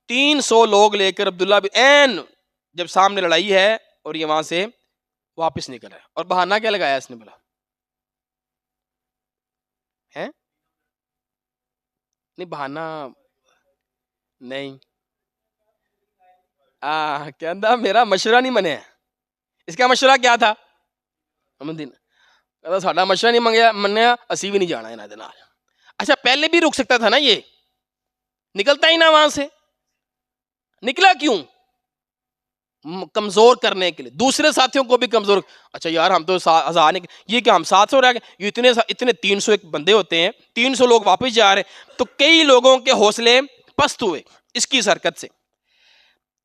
300 لوگ لے کر عبداللہ بن, این جب سامنے لڑائی ہے اور یہ وہاں سے واپس نکل رہا ہے. اور بہانہ کیا لگایا اس نے؟ بولا ہے نہیں, بہانہ نہیں, کہندا میرا مشورہ نہیں منیا. اس کا مشورہ کیا تھا؟ ساڈا مشورہ نہیں منیا, اسی بھی نہیں جانا انہاں دے نال. اچھا, پہلے بھی رک سکتا تھا نا, یہ نکلتا ہی نہ وہاں سے. نکلا کیوں؟ کمزور کرنے کے لیے, دوسرے ساتھیوں کو بھی کمزور. اچھا یار ہم تو 1000, یہ کہ ہم 700 رہ گئے, یہ اتنے 301 بندے ہوتے ہیں, 300 لوگ واپس جا رہے ہیں, تو کئی لوگوں کے حوصلے پست ہوئے اس کی حرکت سے.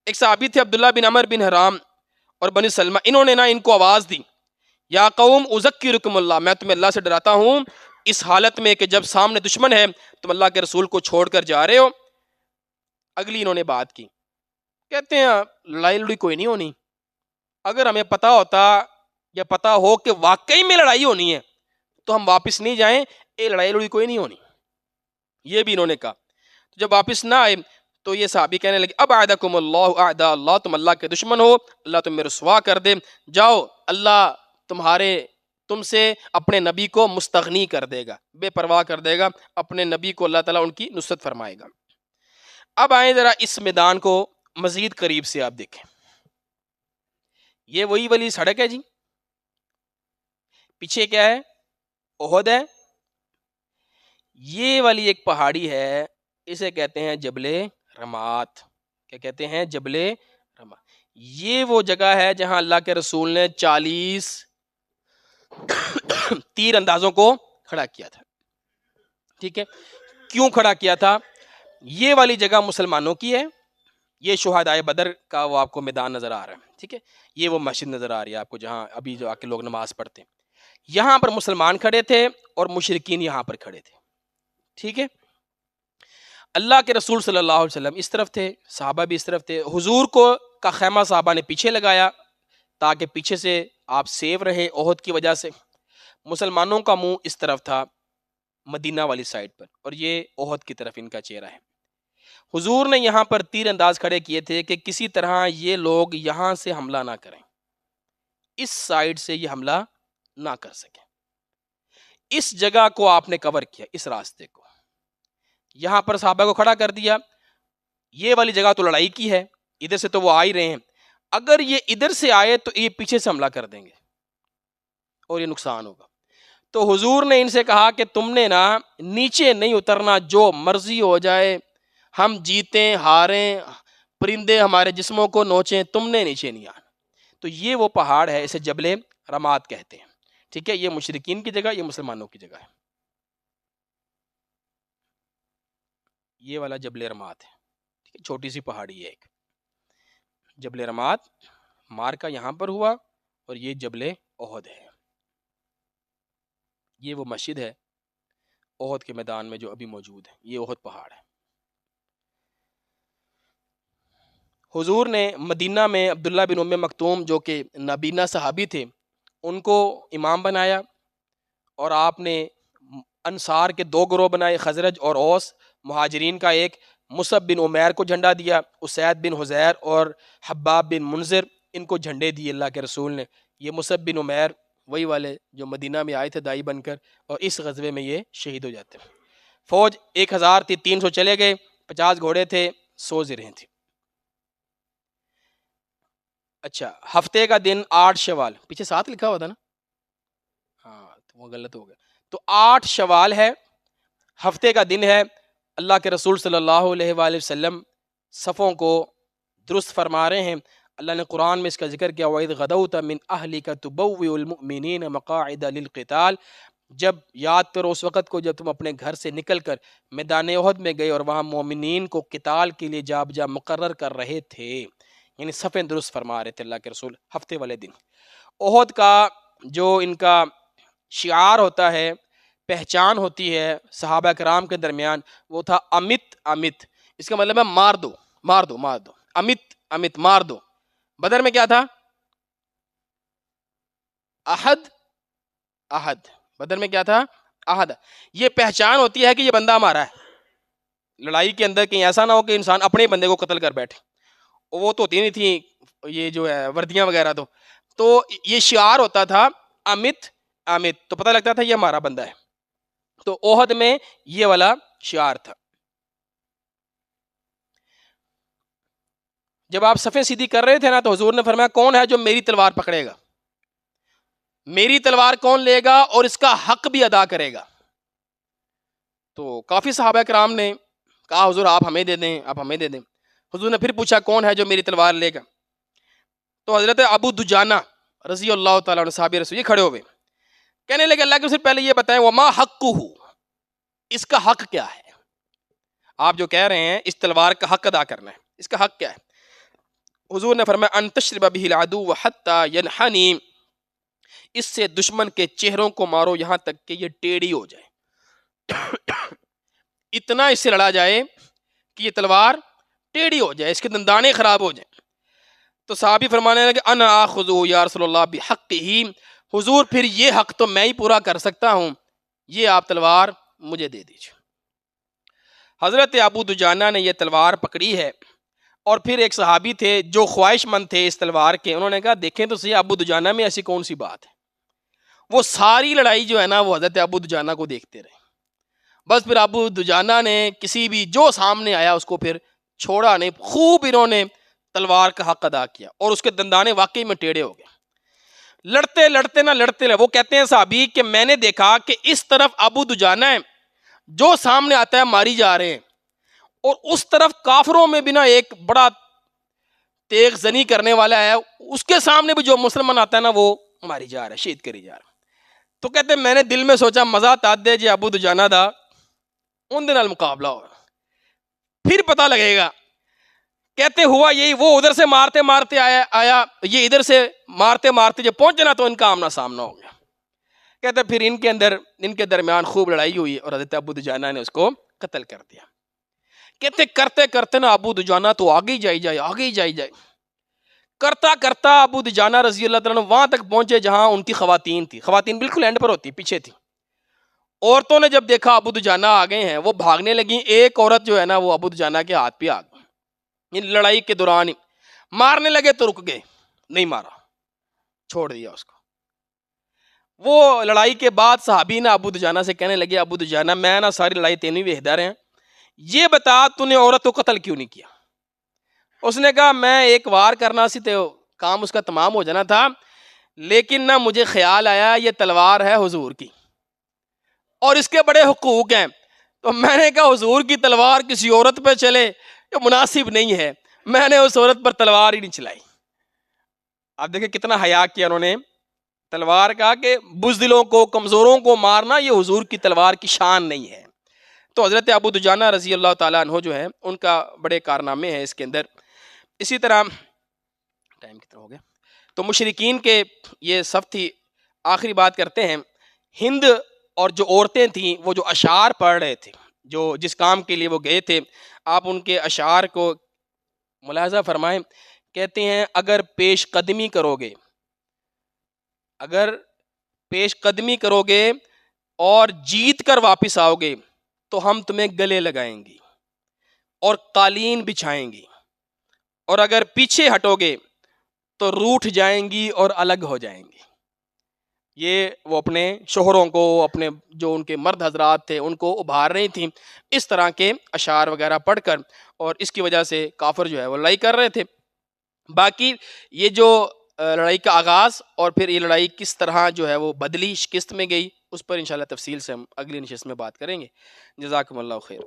ایک صحابی تھے عبداللہ بن عمر بن حرام اور بنی سلمہ, انہوں نے نا ان کو آواز دی, یا قوم اذکرکم اللہ, میں تمہیں اللہ سے ڈراتا ہوں اس حالت میں کہ جب سامنے دشمن ہے تم اللہ کے رسول کو چھوڑ کر جا رہے ہو. اگلی انہوں نے بات کی, کہتے ہیں لڑائی لڑائی کوئی نہیں ہونی. اگر ہمیں پتا ہوتا یا پتا ہو کہ واقعی میں لڑائی ہونی ہے تو ہم واپس نہیں جائیں, یہ لڑائی لڑائی کوئی نہیں ہونی. یہ بھی انہوں نے کہا. جب واپس نہ آئے تو یہ صحابی کہنے لگے اب اعدکم اللہ اعداء اللہ, تم اللہ کے دشمن ہو, اللہ تمہیں رسوا کر دے, جاؤ اللہ تم سے اپنے نبی کو مستغنی کر دے گا, بے پرواہ کر دے گا, اپنے نبی کو اللہ تعالیٰ ان کی نصرت فرمائے گا. اب آئیں ذرا اس میدان کو مزید قریب سے آپ دیکھیں. یہ وہی والی سڑک ہے جی, پیچھے کیا ہے؟ احد ہے. یہ والی ایک پہاڑی ہے, اسے کہتے ہیں جبل رمات. کیا کہتے ہیں؟ جبل رمات. یہ وہ جگہ ہے جہاں اللہ کے رسول نے 40 تیر اندازوں کو کھڑا کیا تھا. ٹھیک ہے, کیوں کھڑا کیا تھا؟ یہ والی جگہ مسلمانوں کی ہے, یہ شہداء بدر کا وہ آپ کو میدان نظر آ رہا ہے. ٹھیک ہے, یہ وہ مسجد نظر آ رہی ہے آپ کو جہاں ابھی جو آ کے لوگ نماز پڑھتے ہیں. یہاں پر مسلمان کھڑے تھے اور مشرکین یہاں پر کھڑے تھے. ٹھیک ہے, اللہ کے رسول صلی اللہ علیہ وسلم اس طرف تھے، صحابہ بھی اس طرف تھے. حضور کو کا خیمہ صحابہ نے پیچھے لگایا تاکہ پیچھے سے آپ سیف رہیں احد کی وجہ سے. مسلمانوں کا منہ اس طرف تھا مدینہ والی سائڈ پر، اور یہ احد کی طرف ان کا چہرہ ہے. حضور نے یہاں پر تیر انداز کھڑے کیے تھے کہ کسی طرح یہ لوگ یہاں سے حملہ نہ کریں، اس سائڈ سے یہ حملہ نہ کر سکیں. اس جگہ کو آپ نے کور کیا، اس راستے کو یہاں پر صحابہ کو کھڑا کر دیا. یہ والی جگہ تو لڑائی کی ہے، ادھر سے تو وہ آ ہی رہے ہیں، اگر یہ ادھر سے آئے تو یہ پیچھے سے حملہ کر دیں گے اور یہ نقصان ہوگا. تو حضور نے ان سے کہا کہ تم نے نا نیچے نہیں اترنا، جو مرضی ہو جائے، ہم جیتیں ہاریں، پرندے ہمارے جسموں کو نوچیں، تم نے نیچے نہیں آنا. تو یہ وہ پہاڑ ہے، اسے جبل رماد کہتے ہیں. ٹھیک ہے، یہ مشرکین کی جگہ، یہ مسلمانوں کی جگہ ہے. یہ والا جبل رماد ہے، ٹھیک ہے، چھوٹی سی پہاڑی ہے ایک. جبل رماد مارکا یہاں پر ہوا، اور یہ جبل احد ہے. یہ وہ مسجد ہے احد کے میدان میں جو ابھی موجود ہے، یہ احد پہاڑ ہے. حضور نے مدینہ میں عبداللہ بن ام مکتوم جو کہ نابینا صحابی تھے ان کو امام بنایا، اور آپ نے انصار کے 2 گروہ بنائے، خزرج اور اوس. مہاجرین کا ایک، مصعب بن عمیر کو جھنڈا دیا، اسید بن حزیر اور حباب بن منذر ان کو جھنڈے دیے اللہ کے رسول نے. یہ مصعب بن عمیر وہی والے جو مدینہ میں آئے تھے دائی بن کر، اور اس غزوے میں یہ شہید ہو جاتے ہیں. فوج 1000 تھی، 300 چلے گئے، 50 گھوڑے تھے، 100 زرہیں تھیں. اچھا، ہفتے کا دن 8 شوال، پیچھے 7 لکھا ہوا تھا نا، ہاں تو وہ غلط ہو گیا. تو 8 شوال ہے، ہفتے کا دن ہے. اللہ کے رسول صلی اللہ علیہ وآلہ وسلم صفوں کو درست فرما رہے ہیں. اللہ نے قرآن میں اس کا ذکر کیا، وَإِذْ غَدَوْتَ مِنْ أَهْلِكَ تُبَوِّئُ الْمُؤْمِنِينَ مَقَاعِدَ لِلْقِتَالِ. جب یاد کرو اس وقت کو جب تم اپنے گھر سے نکل کر میدان احد میں گئے اور وہاں مومنین کو قتال کے لیے جا بجا مقرر کر رہے تھے، یعنی صفیں درست فرما رہے تھے اللہ کے رسول ہفتے والے دن. احد کا جو ان کا شعار ہوتا ہے، پہچان ہوتی ہے صحابہ کرام کے درمیان، وہ تھا امت امت. اس کا مطلب ہے مار دو مار دو مار دو، امت امت مار دو. بدر میں کیا تھا؟ احد احد. بدر میں کیا تھا؟ احد. یہ پہچان ہوتی ہے کہ یہ بندہ ہمارا ہے. لڑائی کے اندر کہیں ایسا نہ ہو کہ انسان اپنے بندے کو قتل کر بیٹھے. وہ تو ہوتی نہیں تھی یہ جو ہے وردیاں وغیرہ، تو یہ شعار ہوتا تھا امت امت، تو پتہ لگتا تھا یہ ہمارا بندہ ہے. تو احد میں یہ والا شعار تھا. جب آپ صفیں سیدھی کر رہے تھے نا، تو حضور نے فرمایا کون ہے جو میری تلوار پکڑے گا، میری تلوار کون لے گا اور اس کا حق بھی ادا کرے گا. تو کافی صحابہ کرام نے کہا حضور آپ ہمیں دے دیں، آپ ہمیں دے دیں. حضور نے پھر پوچھا کون ہے جو میری تلوار لے گا. تو حضرت ابو دجانہ رضی اللہ تعالیٰ عنہ صحابی رسول یہ کھڑے ہوئے، کہنے لگے اللہ کے رسول پہلے یہ بتائیں وما حقہ، اس کا حق کیا ہے؟ آپ جو کہہ رہے ہیں اس تلوار کا حق ادا کرنا ہے، اس کا حق کیا ہے؟ حضور نے فرمایا ان تشرب به العدو حتى ينحني، اس سے دشمن کے چہروں کو مارو یہاں تک کہ یہ ٹیڑھی ہو جائے. اتنا اس سے لڑا جائے کہ یہ تلوار ٹیڑھی ہو جائے، اس کے دندانے خراب ہو جائیں. تو صحابی فرمانے لگے انا آخذہ یا رسول اللہ بحقہ، حضور پھر یہ حق تو میں ہی پورا کر سکتا ہوں، یہ آپ تلوار مجھے دے دیجیے. حضرت ابو دجانہ نے یہ تلوار پکڑی ہے، اور پھر ایک صحابی تھے جو خواہش مند تھے اس تلوار کے، انہوں نے کہا دیکھیں تو صحیح ابو دجانہ میں ایسی کون سی بات ہے. وہ ساری لڑائی جو ہے نا وہ حضرت ابو دجانہ کو دیکھتے رہے. بس پھر ابو دجانہ نے کسی بھی جو سامنے آیا اس کو پھر چھوڑا نہیں، خوب انہوں نے تلوار کا حق ادا کیا، اور اس کے دندانے واقعی میں ٹیڑھے ہو گئے. لڑتے لڑتے نہ لڑتے رہے. وہ کہتے ہیں صحابی کہ میں نے دیکھا کہ اس طرف ابو دجانہ ہے، جو سامنے آتا ہے ماری جا رہے ہیں، اور اس طرف کافروں میں بھی نا ایک بڑا تیغ زنی کرنے والا ہے، اس کے سامنے بھی جو مسلمان آتا ہے نا وہ ماری جا رہا ہے، شہید کری جا رہا ہے. تو کہتے ہیں میں نے دل میں سوچا مزہ تادے جی ابو دجانہ دا ان دن مقابلہ ہو، پھر پتہ لگے گا. کہتے ہوا یہی، وہ ادھر سے مارتے مارتے آیا، یہ ادھر سے مارتے مارتے جب پہنچے نا تو ان کا آمنا سامنا ہو گیا. کہتے پھر ان کے درمیان خوب لڑائی ہوئی اور حضرت ابو دجانہ نے اس کو قتل کر دیا. کہتے کرتے کرتے نا ابو دجانہ تو آگے ہی جائے کرتا کرتا ابو دجانہ رضی اللہ تعالیٰ عنہ وہاں تک پہنچے جہاں ان کی خواتین تھی. خواتین بالکل اینڈ پر ہوتی, پیچھے تھی. عورتوں نے جب دیکھا ابو دجانہ آ گئے ہیں, وہ بھاگنے لگیں. ایک عورت جو ہے نا وہ ابو دجانہ کے ہاتھ پہ آ گئی. لڑائی کے دوران مارنے لگے تو رک گئے, نہیں مارا, چھوڑ دیا اس کو. وہ لڑائی کے بعد صحابی نا ابو دجانہ سے کہنے لگے, ابو دجانہ میں نا ساری لڑائی تینوں ویخدا رہے ہیں, یہ بتا تو نے عورت کو قتل کیوں نہیں کیا؟ اس نے کہا میں ایک وار کرنا سی تو کام اس کا تمام ہو جانا تھا, لیکن نہ مجھے خیال آیا یہ تلوار ہے حضور کی اور اس کے بڑے حقوق ہیں, تو میں نے کہا حضور کی تلوار کسی عورت پہ چلے یہ مناسب نہیں ہے, میں نے اس عورت پر تلوار ہی نہیں چلائی. آپ دیکھیں کتنا حیا کیا انہوں نے تلوار کا, کہ بزدلوں کو کمزوروں کو مارنا یہ حضور کی تلوار کی شان نہیں ہے. تو حضرت ابو دجانہ رضی اللہ تعالیٰ عنہ جو ہے ان کا بڑے کارنامے ہیں اس کے اندر. اسی طرح ٹائم کتنا ہو گیا, تو مشرکین کے یہ صف تھی. آخری بات کرتے ہیں, ہند اور جو عورتیں تھیں وہ جو اشعار پڑھ رہے تھے, جو جس کام کے لیے وہ گئے تھے, آپ ان کے اشعار کو ملاحظہ فرمائیں. کہتے ہیں اگر پیش قدمی کرو گے اور جیت کر واپس آؤ گے تو ہم تمہیں گلے لگائیں گے اور قالین بچھائیں گے, اور اگر پیچھے ہٹو گے تو روٹھ جائیں گی اور الگ ہو جائیں گے. یہ وہ اپنے شوہروں کو, اپنے جو ان کے مرد حضرات تھے ان کو ابھار رہی تھیں اس طرح کے اشعار وغیرہ پڑھ کر, اور اس کی وجہ سے کافر جو ہے وہ لڑائی کر رہے تھے. باقی یہ جو لڑائی کا آغاز اور پھر یہ لڑائی کس طرح جو ہے وہ بدلی, شکست میں گئی, اس پر انشاءاللہ تفصیل سے ہم اگلی نشست میں بات کریں گے. جزاکم اللہ خیر.